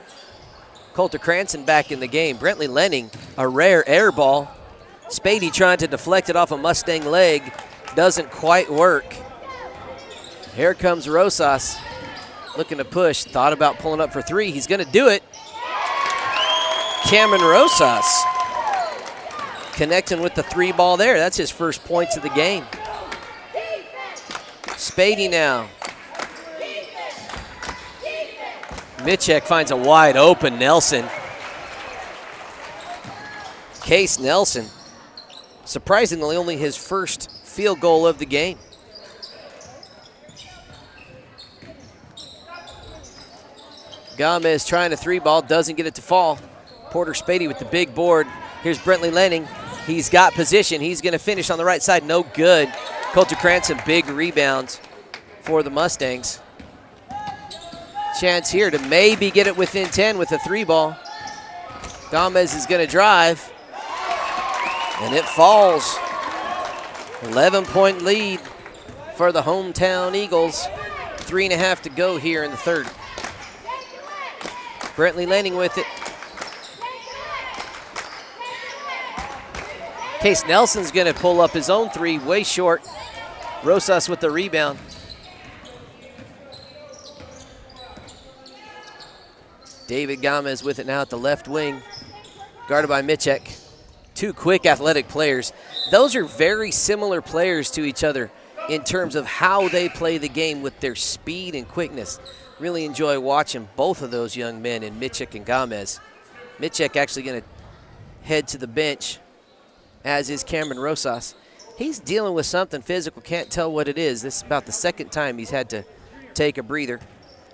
Coulter Cranston back in the game. Brentley Lenning, a rare air ball. Spady trying to deflect it off a Mustang leg. Doesn't quite work. Here comes Rosas. Looking to push. Thought about pulling up for 3. He's going to do it. Cameron Rosas connecting with the 3 ball there. That's his first points of the game. Spady now. Mitchek finds a wide open Nelson. Case Nelson. Surprisingly, only his first field goal of the game. Gomez trying a 3-ball, doesn't get it to fall. Porter Spady with the big board. Here's Brentley Lenning. He's got position. He's going to finish on the right side. No good. Coulter Cranston, big rebounds for the Mustangs. Chance here to maybe get it within 10 with a 3-ball. Gomez is going to drive. And it falls. 11-point lead for the hometown Eagles. 3.5 to go here in the third. Brentley Lenning with it. Case Nelson's going to pull up his own 3, way short. Rosas with the rebound. David Gomez with it now at the left wing. Guarded by Mitchek. 2 quick athletic players. Those are very similar players to each other in terms of how they play the game with their speed and quickness. Really enjoy watching both of those young men in Mitchek and Gomez. Mitchek actually going to head to the bench, as is Cameron Rosas. He's dealing with something physical, can't tell what it is. This is about the second time he's had to take a breather.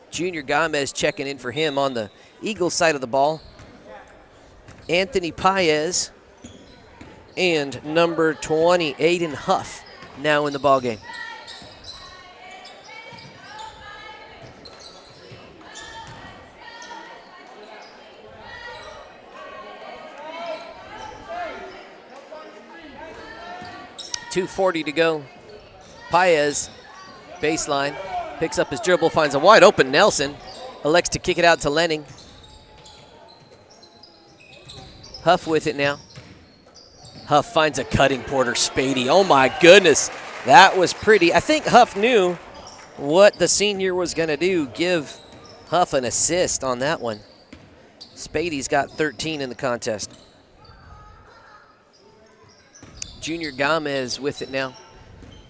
Junior Gomez checking in for him on the Eagles side of the ball. Anthony Paez and number 20, Aiden Huff, now in the ball game. .240 to go. Paez, baseline, picks up his dribble, finds a wide open Nelson, elects to kick it out to Lenning. Huff with it now. Huff finds a cutting Porter Spady. Oh my goodness, that was pretty. I think Huff knew what the senior was going to do, give Huff an assist on that one. Spady's got 13 in the contest. Junior Gomez with it now.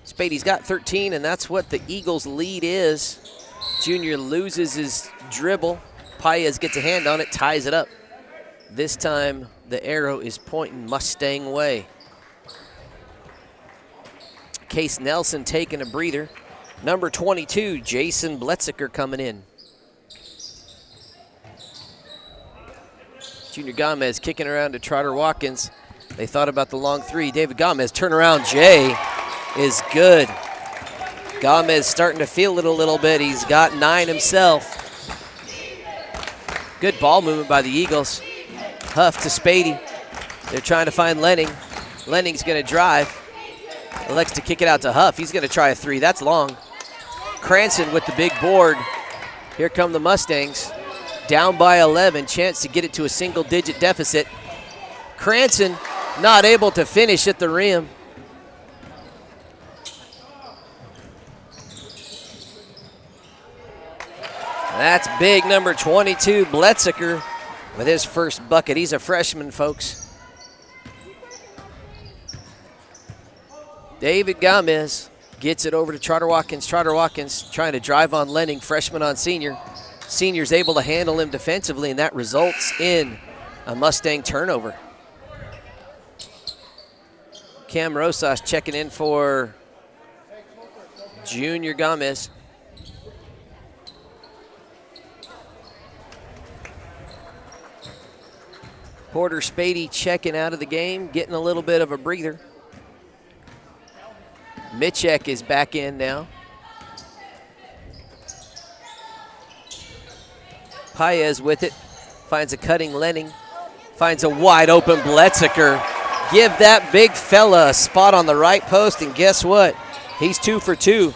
Spady's got 13, and that's what the Eagles' lead is. Junior loses his dribble. Paez gets a hand on it, ties it up. This time, the arrow is pointing Mustang way. Case Nelson taking a breather. Number 22, Jason Bletziker coming in. Junior Gomez kicking around to Trotter Watkins. They thought about the long three. David Gomez, turnaround Jay is good. Gomez starting to feel it a little bit. He's got 9 himself. Good ball movement by the Eagles. Huff to Spady. They're trying to find Lenning. Lenning's going to drive. Elects to kick it out to Huff. He's going to try a 3. That's long. Cranston with the big board. Here come the Mustangs. Down by 11. Chance to get it to a single-digit deficit. Cranston not able to finish at the rim. That's big, number 22, Bletziker, with his first bucket. He's a freshman, folks. David Gomez gets it over to Trotter Watkins. Trotter Watkins trying to drive on Lenning, freshman on senior. Senior's able to handle him defensively, and that results in a Mustang turnover. Cam Rosas checking in for Junior Gomez. Porter Spady checking out of the game, getting a little bit of a breather. Mitchek is back in now. Paez with it, finds a cutting Lenning, finds a wide open Bletziker. Give that big fella a spot on the right post, and guess what? He's 2 for 2.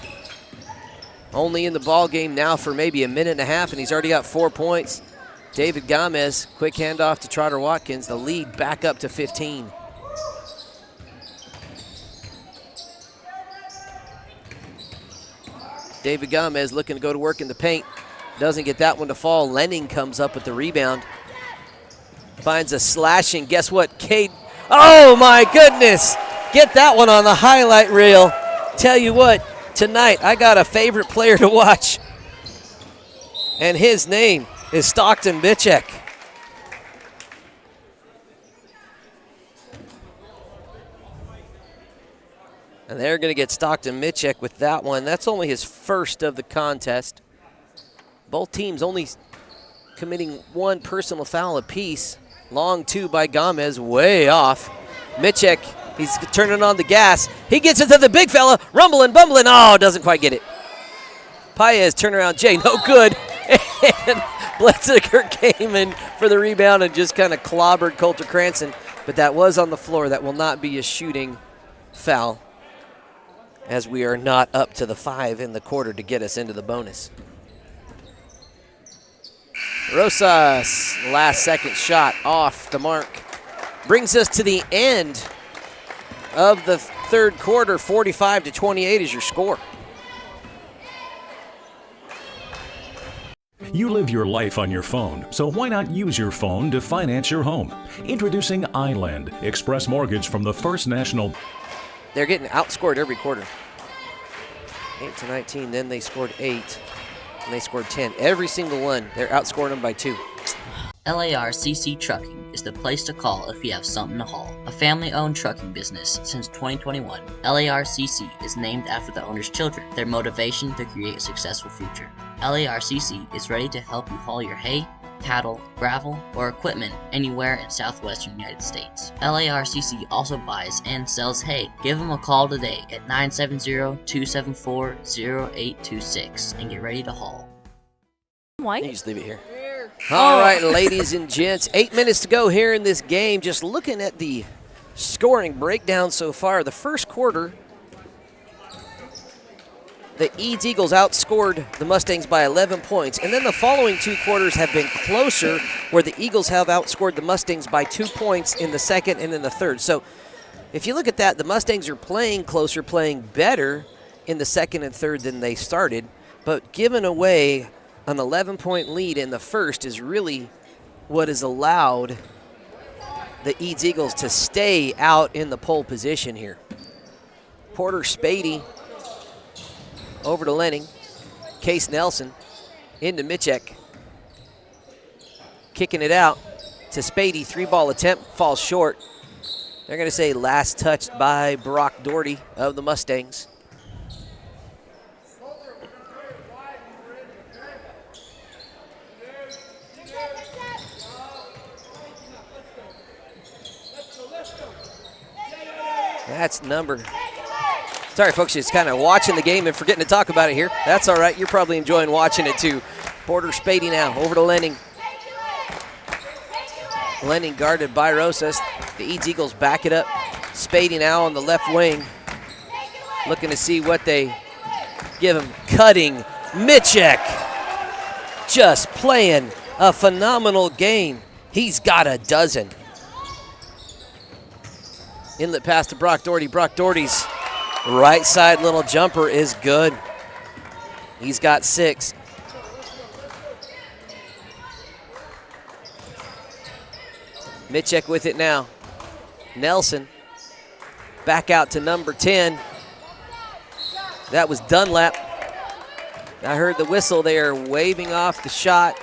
Only in the ball game now for maybe a minute and a half, and he's already got 4 points. David Gomez, quick handoff to Trotter Watkins. The lead back up to 15. David Gomez looking to go to work in the paint. Doesn't get that one to fall. Lenning comes up with the rebound. Finds a slashing. Guess what? Cade. Oh, my goodness. Get that one on the highlight reel. Tell you what, tonight I got a favorite player to watch, and his name is Stockton Mitchek. And they're going to get Stockton Mitchek with that one. That's only his first of the contest. Both teams only committing 1 personal foul apiece. Long 2 by Gomez, way off. Mitchek, he's turning on the gas. He gets it to the big fella, rumbling, bumbling. Oh, doesn't quite get it. Paez, turnaround Jay, no good. And Bletziker came in for the rebound and just kind of clobbered Coulter Cranston. But that was on the floor. That will not be a shooting foul, as we are not up to the 5 in the quarter to get us into the bonus. Rosas, last second shot off the mark. Brings us to the end of the third quarter. 45-28 is your score. You live your life on your phone, so why not use your phone to finance your home? Introducing Island Express Mortgage from the First National. They're getting outscored every quarter. 8-19, then they scored 8. And they scored 10. Every single one, they're outscoring them by 2. LARCC Trucking is the place to call if you have something to haul. A family-owned trucking business since 2021, LARCC is named after the owner's children, their motivation to create a successful future. LARCC is ready to help you haul your hay, cattle, gravel, or equipment anywhere in southwestern United States. LARCC also buys and sells hay. Give them a call today at 970-274-0826 and get ready to haul. White? You just leave it here. All right, ladies and gents, 8 minutes to go here in this game. Just looking at the scoring breakdown so far, the first quarter, the Eads Eagles outscored the Mustangs by 11 points. And then the following 2 quarters have been closer, where the Eagles have outscored the Mustangs by 2 points in the second and in the third. So if you look at that, the Mustangs are playing closer, playing better in the second and third than they started. But giving away an 11-point lead in the first is really what has allowed the Eads Eagles to stay out in the pole position here. Porter Spady over to Lenning. Case Nelson into Mitchek. Kicking it out to Spady. 3-ball attempt, falls short. They're going to say last touched by Brock Doherty of the Mustangs. That's number. Sorry, folks, just kind of watching the game and forgetting to talk about it here. That's all right. You're probably enjoying watching it, too. Porter Spady now over to Lenning. Lenning guarded by Rosas. The Eads Eagles back it up. Spady now on the left wing. Looking to see what they give him. Cutting. Mitchek just playing a phenomenal game. He's got a dozen. Inlet pass to Brock Doherty. Brock Doherty's right side little jumper is good. He's got 6. Mitchek with it now. Nelson back out to number 10. That was Dunlap. I heard the whistle there waving off the shot.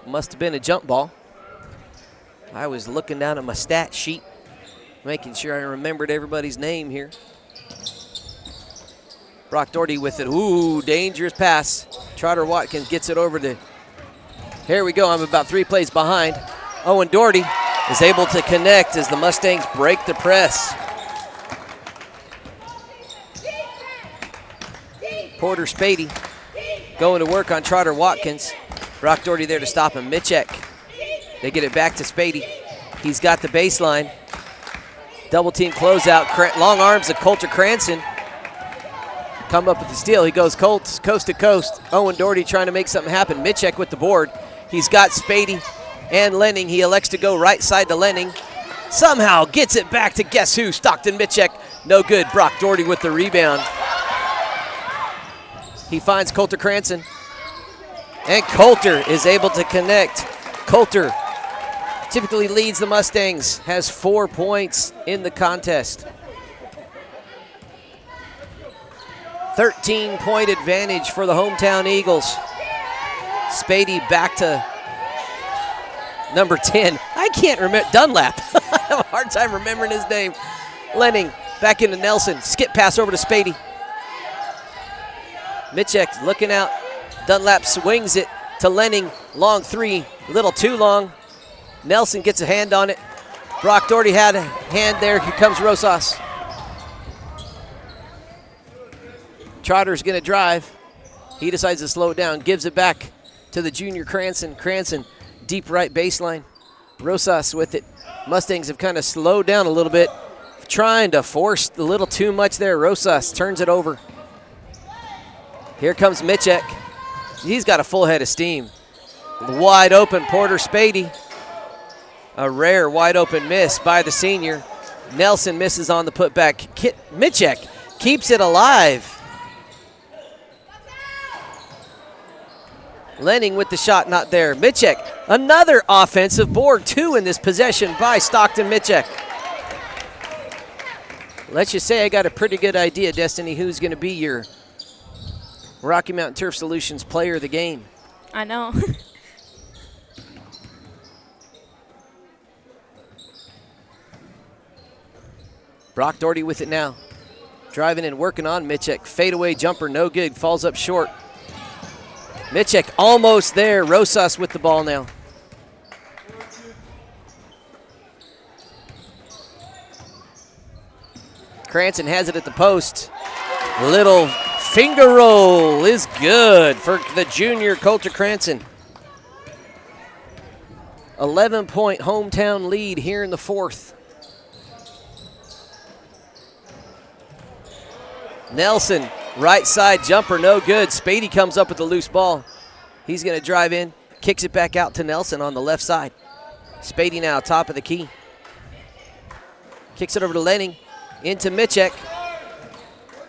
Must have been a jump ball. I was looking down at my stat sheet, making sure I remembered everybody's name here. Brock Doherty with it. Ooh, dangerous pass. Trotter Watkins gets it over to, here we go, I'm about 3 plays behind. Owen Doherty is able to connect as the Mustangs break the press. Porter Spady going to work on Trotter Watkins. Brock Doherty there to stop him. Mitchek. They get it back to Spady. He's got the baseline. Double team closeout. Long arms of Coulter Cranston. Come up with the steal. He goes coast to coast. Owen Doherty trying to make something happen. Mitchek with the board. He's got Spady and Lenning. He elects to go right side to Lenning. Somehow gets it back to guess who? Stockton Mitchek. No good. Brock Doherty with the rebound. He finds Coulter Cranston. And Coulter is able to connect. Coulter typically leads the Mustangs, has 4 points in the contest. 13-point advantage for the hometown Eagles. Spady back to number 10. I can't remember, Dunlap. I have a hard time remembering his name. Lenning back into Nelson. Skip pass over to Spady. Mitchek looking out. Dunlap swings it to Lenning. Long 3, a little too long. Nelson gets a hand on it. Brock Doherty had a hand there. Here comes Rosas. Trotter's going to drive. He decides to slow it down. Gives it back to the junior Cranston. Cranston, deep right baseline. Rosas with it. Mustangs have kind of slowed down a little bit. Trying to force a little too much there. Rosas turns it over. Here comes Mitchek. He's got a full head of steam. Wide open Porter Spady. A rare wide open miss by the senior. Nelson misses on the putback. Mitchek keeps it alive. Lenning with the shot, not there. Mitchek, another offensive board. 2 in this possession by Stockton Mitchek. Let's just say I got a pretty good idea, Destiny, who's going to be your Rocky Mountain Turf Solutions player of the game. I know. Brock Doherty with it now. Driving in, working on Mitchek. Fadeaway jumper, no good. Falls up short. Mitchek almost there. Rosas with the ball now. Cranston has it at the post. Little finger roll is good for the junior Coulter Cranston. 11-point hometown lead here in the fourth. Nelson, right side jumper, no good. Spady comes up with the loose ball. He's going to drive in, kicks it back out to Nelson on the left side. Spady now top of the key. Kicks it over to Lenning, into Mitchek.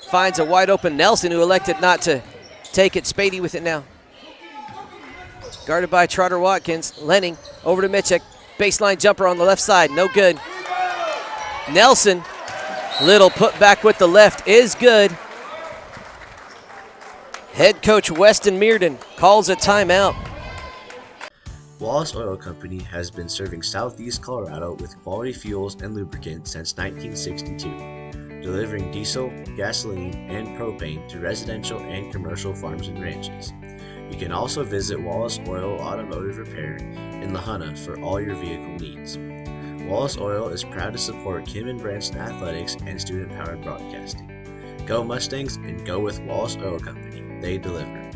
Finds a wide open Nelson, who elected not to take it. Spady with it now. Guarded by Trotter Watkins. Lenning over to Mitchek. Baseline jumper on the left side, no good. Nelson, little put back with the left is good. Head coach Weston Mearden calls a timeout. Wallace Oil Company has been serving southeast Colorado with quality fuels and lubricants since 1962, delivering diesel, gasoline, and propane to residential and commercial farms and ranches. You can also visit Wallace Oil Automotive Repair in La Junta for all your vehicle needs. Wallace Oil is proud to support Kim and Branson athletics and student-powered broadcasting. Go Mustangs and go with Wallace Oil Company. They deliver.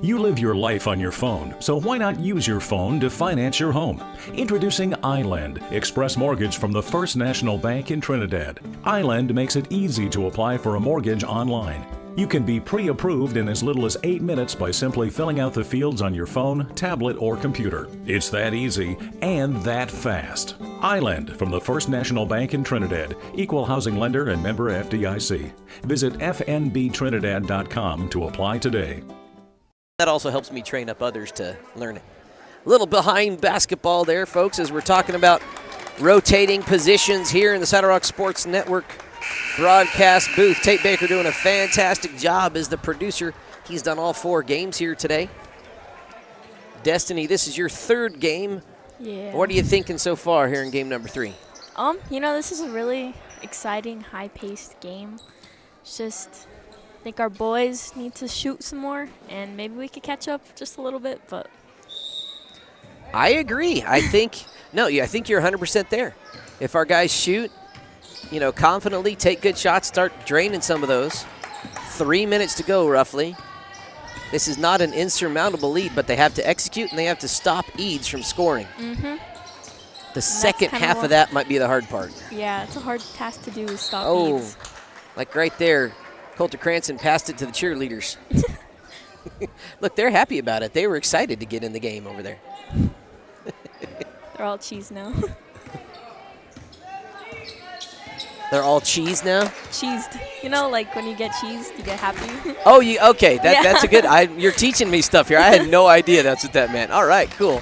You live your life on your phone, so why not use your phone to finance your home? Introducing iLend, Express Mortgage from the First National Bank in Trinidad. iLend makes it easy to apply for a mortgage online. You can be pre-approved in as little as 8 minutes by simply filling out the fields on your phone, tablet, or computer. It's that easy and that fast. iLend from the First National Bank in Trinidad, equal housing lender and member FDIC. Visit fnbtrinidad.com to apply today. That also helps me train up others to learn it. A little behind basketball there, folks, as we're talking about rotating positions here in the Saddle Rock Sports Network broadcast booth. Tate Baker doing a fantastic job as the producer. He's done all 4 games here today. Destiny, this is your 3rd game. Yeah. What are you thinking so far here in game number 3? This is a really exciting, high-paced game. It's just, I think our boys need to shoot some more, and maybe we could catch up just a little bit, but. I agree. I think you're 100% there. If our guys shoot, confidently, take good shots, start draining some of those. 3 minutes to go, roughly. This is not an insurmountable lead, but they have to execute and they have to stop Eads from scoring. Mm-hmm. The second half of that might be the hard part. Yeah, it's a hard task to do is stop Eads. Like right there, Coulter Cranston passed it to the cheerleaders. Look, they're happy about it. They were excited to get in the game over there. They're all cheese now. They're all cheese now? Cheesed. Like when you get cheesed, you get happy. Oh, okay. That's a good. You're teaching me stuff here. I had no idea that's what that meant. All right, cool.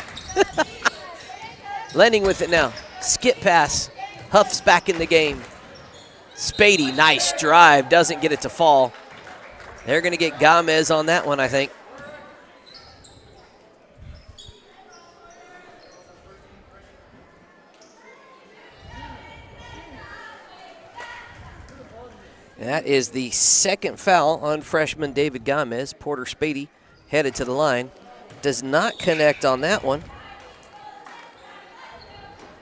Lenning with it now. Skip pass. Huff's back in the game. Spady, nice drive. Doesn't get it to fall. They're going to get Gomez on that one, I think. That is the second foul on freshman David Gomez. Porter Spady headed to the line. Does not connect on that one.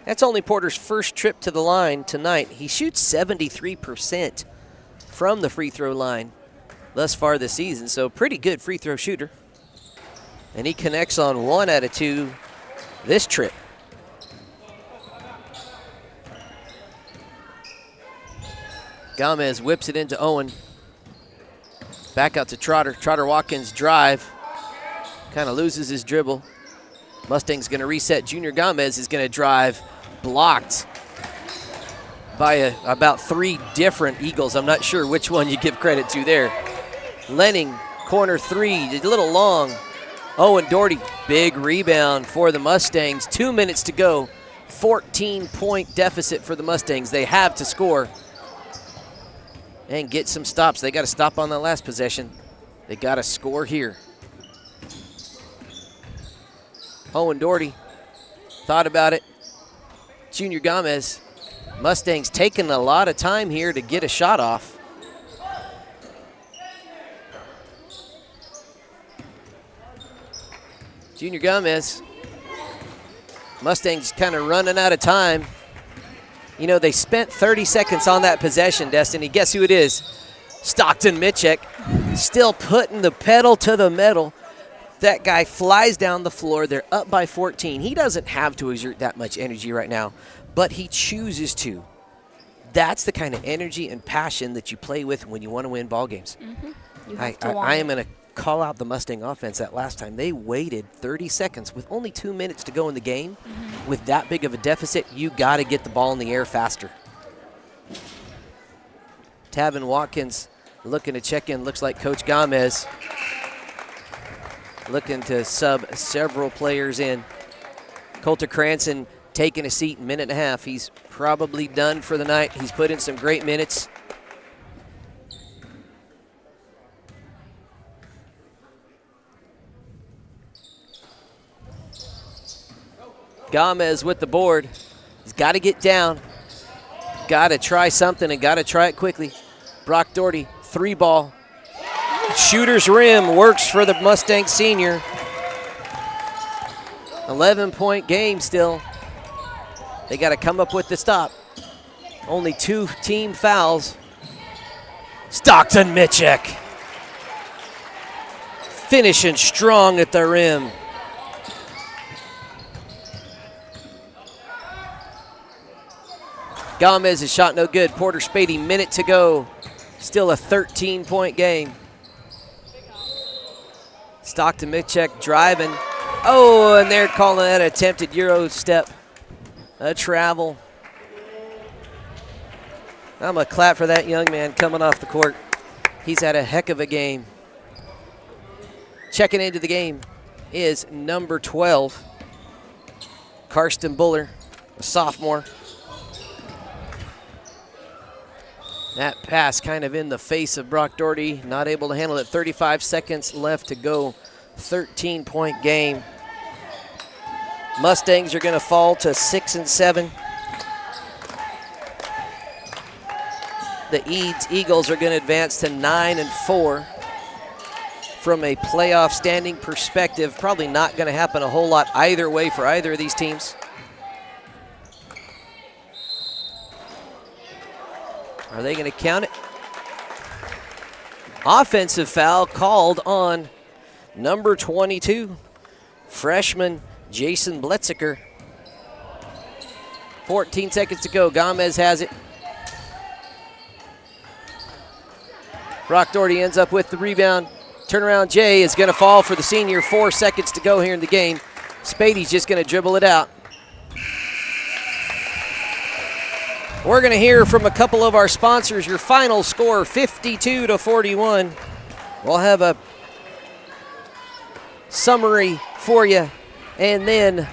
That's only Porter's first trip to the line tonight. He shoots 73% from the free throw line thus far this season, so pretty good free throw shooter. And he connects on 1 out of 2 this trip. Gomez whips it into Owen. Back out to Trotter. Trotter Watkins drive. Kind of loses his dribble. Mustang's going to reset. Junior Gomez is going to drive. Blocked by about 3 different Eagles. I'm not sure which one you give credit to there. Lenning, corner 3, a little long. Owen Doherty, big rebound for the Mustangs. 2 minutes to go. 14-point deficit for the Mustangs. They have to score and get some stops. They got to stop on that last possession. They got to score here. Owen Doherty thought about it. Junior Gomez. Mustangs taking a lot of time here to get a shot off. Junior Gomez. Mustangs kind of running out of time. You know, they spent 30 seconds on that possession, Destiny. Guess who it is? Stockton Mitchek, still putting the pedal to the metal. That guy flies down the floor. They're up by 14. He doesn't have to exert that much energy right now, but he chooses to. That's the kind of energy and passion that you play with when you want to win ball games. You have to I am going to call out the Mustang offense that last time. They waited 30 seconds with only 2 minutes to go in the game. With that big of a deficit, you got to get the ball in the air faster. Tavin Watkins looking to check in. Looks like Coach Gomez looking to sub several players in. Coulter Cranston taking a seat in a minute and a half. He's probably done for the night. He's put in some great minutes. Gomez with the board. He's got to get down. Got to try something and got to try it quickly. Brock Doherty, 3-ball. Shooter's rim works for the Mustang senior. 11-point game still. They got to come up with the stop. Only 2 team fouls. Stockton Mitchek finishing strong at the rim. Gomez's shot no good. Porter Spady, minute to go. Still a 13-point game. Stockton Mitchek driving. Oh, and they're calling that attempted Euro step. A travel. I'm going to clap for that young man coming off the court. He's had a heck of a game. Checking into the game is number 12, Karsten Buller, a sophomore. That pass kind of in the face of Brock Doherty, not able to handle it. 35 seconds left to go. 13-point game. Mustangs are going to fall to 6-7. The Eads Eagles are going to advance to 9-4. From a playoff standing perspective, probably not going to happen a whole lot either way for either of these teams. Are they going to count it? Offensive foul called on number 22, freshman Jason Bletziker. 14 seconds to go. Gomez has it. Brock Doherty ends up with the rebound. Turnaround Jay is going to fall for the senior. 4 seconds to go here in the game. Spady's just going to dribble it out. We're going to hear from a couple of our sponsors. Your final score, 52-41. We'll have a summary for you, and then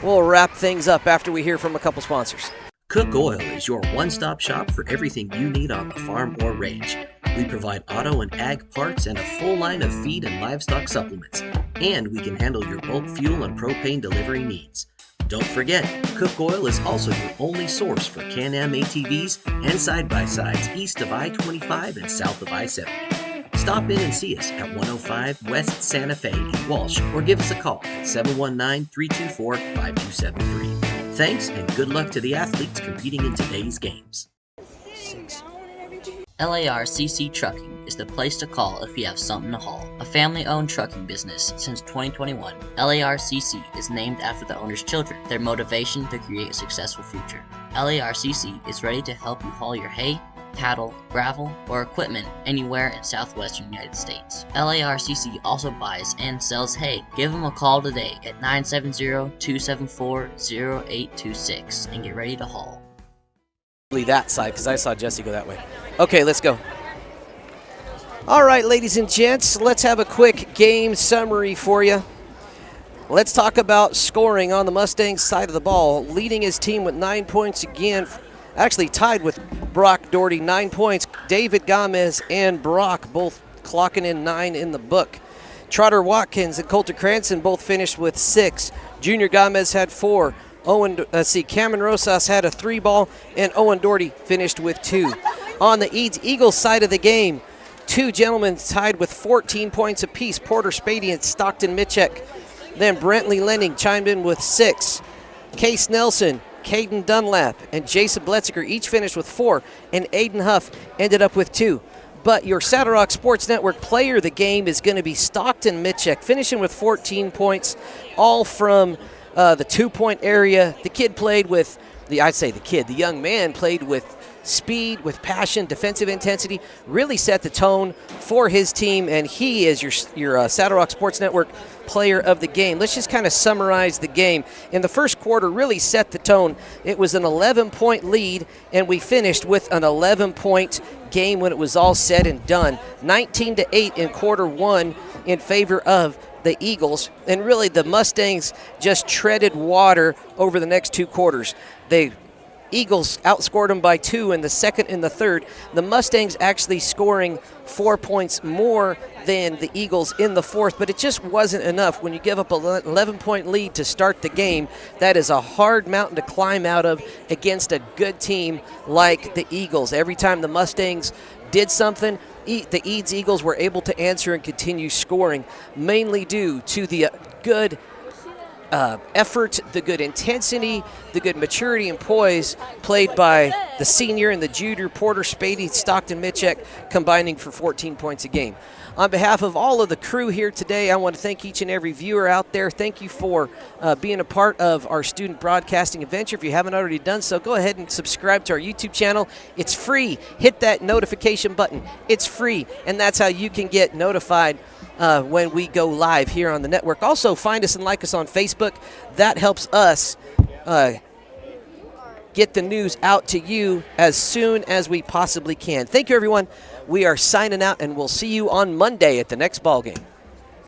we'll wrap things up after we hear from a couple sponsors. Cook Oil is your one-stop shop for everything you need on the farm or range. We provide auto and ag parts and a full line of feed and livestock supplements. And we can handle your bulk fuel and propane delivery needs. Don't forget, Cook Oil is also your only source for Can-Am ATVs and side-by-sides east of I-25 and south of I-70. Stop in and see us at 105 West Santa Fe in Walsh or give us a call at 719-324-5273. Thanks and good luck to the athletes competing in today's games. LARCC Trucking is the place to call if you have something to haul. A family-owned trucking business since 2021, LARCC is named after the owner's children, their motivation to create a successful future. LARCC is ready to help you haul your hay, cattle, gravel, or equipment anywhere in southwestern United States. LARCC also buys and sells hay. Give them a call today at 970-274-0826 and get ready to haul. That side, because I saw Jesse go that way. Okay, let's go. All right, ladies and gents, let's have a quick game summary for you. Let's talk about scoring on the Mustangs side of the ball. Leading his team with 9 points again, actually tied with Brock Doherty, 9 points. David Gomez and Brock both clocking in 9 in the book. Trotter Watkins and Coulter Cranston both finished with 6. Junior Gomez had 4. Cameron Rosas had a 3-ball, and Owen Doherty finished with 2. On the Eagles side of the game, 2 gentlemen tied with 14 points apiece, Porter Spady and Stockton Mitchek. Then Brentley Lending chimed in with 6. Case Nelson, Caden Dunlap, and Jason Bletziger each finished with 4, and Aiden Huff ended up with 2. But your Saddle Rock Sports Network player of the game is going to be Stockton Mitchell, finishing with 14 points, all from the 2-point area. The kid played with, the young man played with speed, with passion, defensive intensity, really set the tone for his team, and he is your Saddle Rock Sports Network player of the game. Let's just kind of summarize the game. In the first quarter, really set the tone. It was an 11-point lead, and we finished with an 11-point game when it was all said and done. 19-8 in quarter 1 in favor of the Eagles, and really the Mustangs just treaded water over the next 2 quarters. The Eagles outscored them by 2 in the second and the third. The Mustangs actually scoring 4 points more than the Eagles in the fourth, but it just wasn't enough. When you give up an 11-point lead to start the game, that is a hard mountain to climb out of against a good team like the Eagles. Every time the Mustangs did something, the Eads Eagles were able to answer and continue scoring, mainly due to the good effort, the good intensity, the good maturity and poise played by the senior and the junior Porter Spady, Stockton Mitchell, combining for 14 points a game. On behalf of all of the crew here today, I want to thank each and every viewer out there. Thank you for being a part of our student broadcasting adventure. If you haven't already done so, go ahead and subscribe to our YouTube channel. It's free. Hit that notification button. It's free, and that's how you can get notified when we go live here on the network. Also, find us and like us on Facebook. That helps us get the news out to you as soon as we possibly can. Thank you, everyone. We are signing out, and we'll see you on Monday at the next ball game.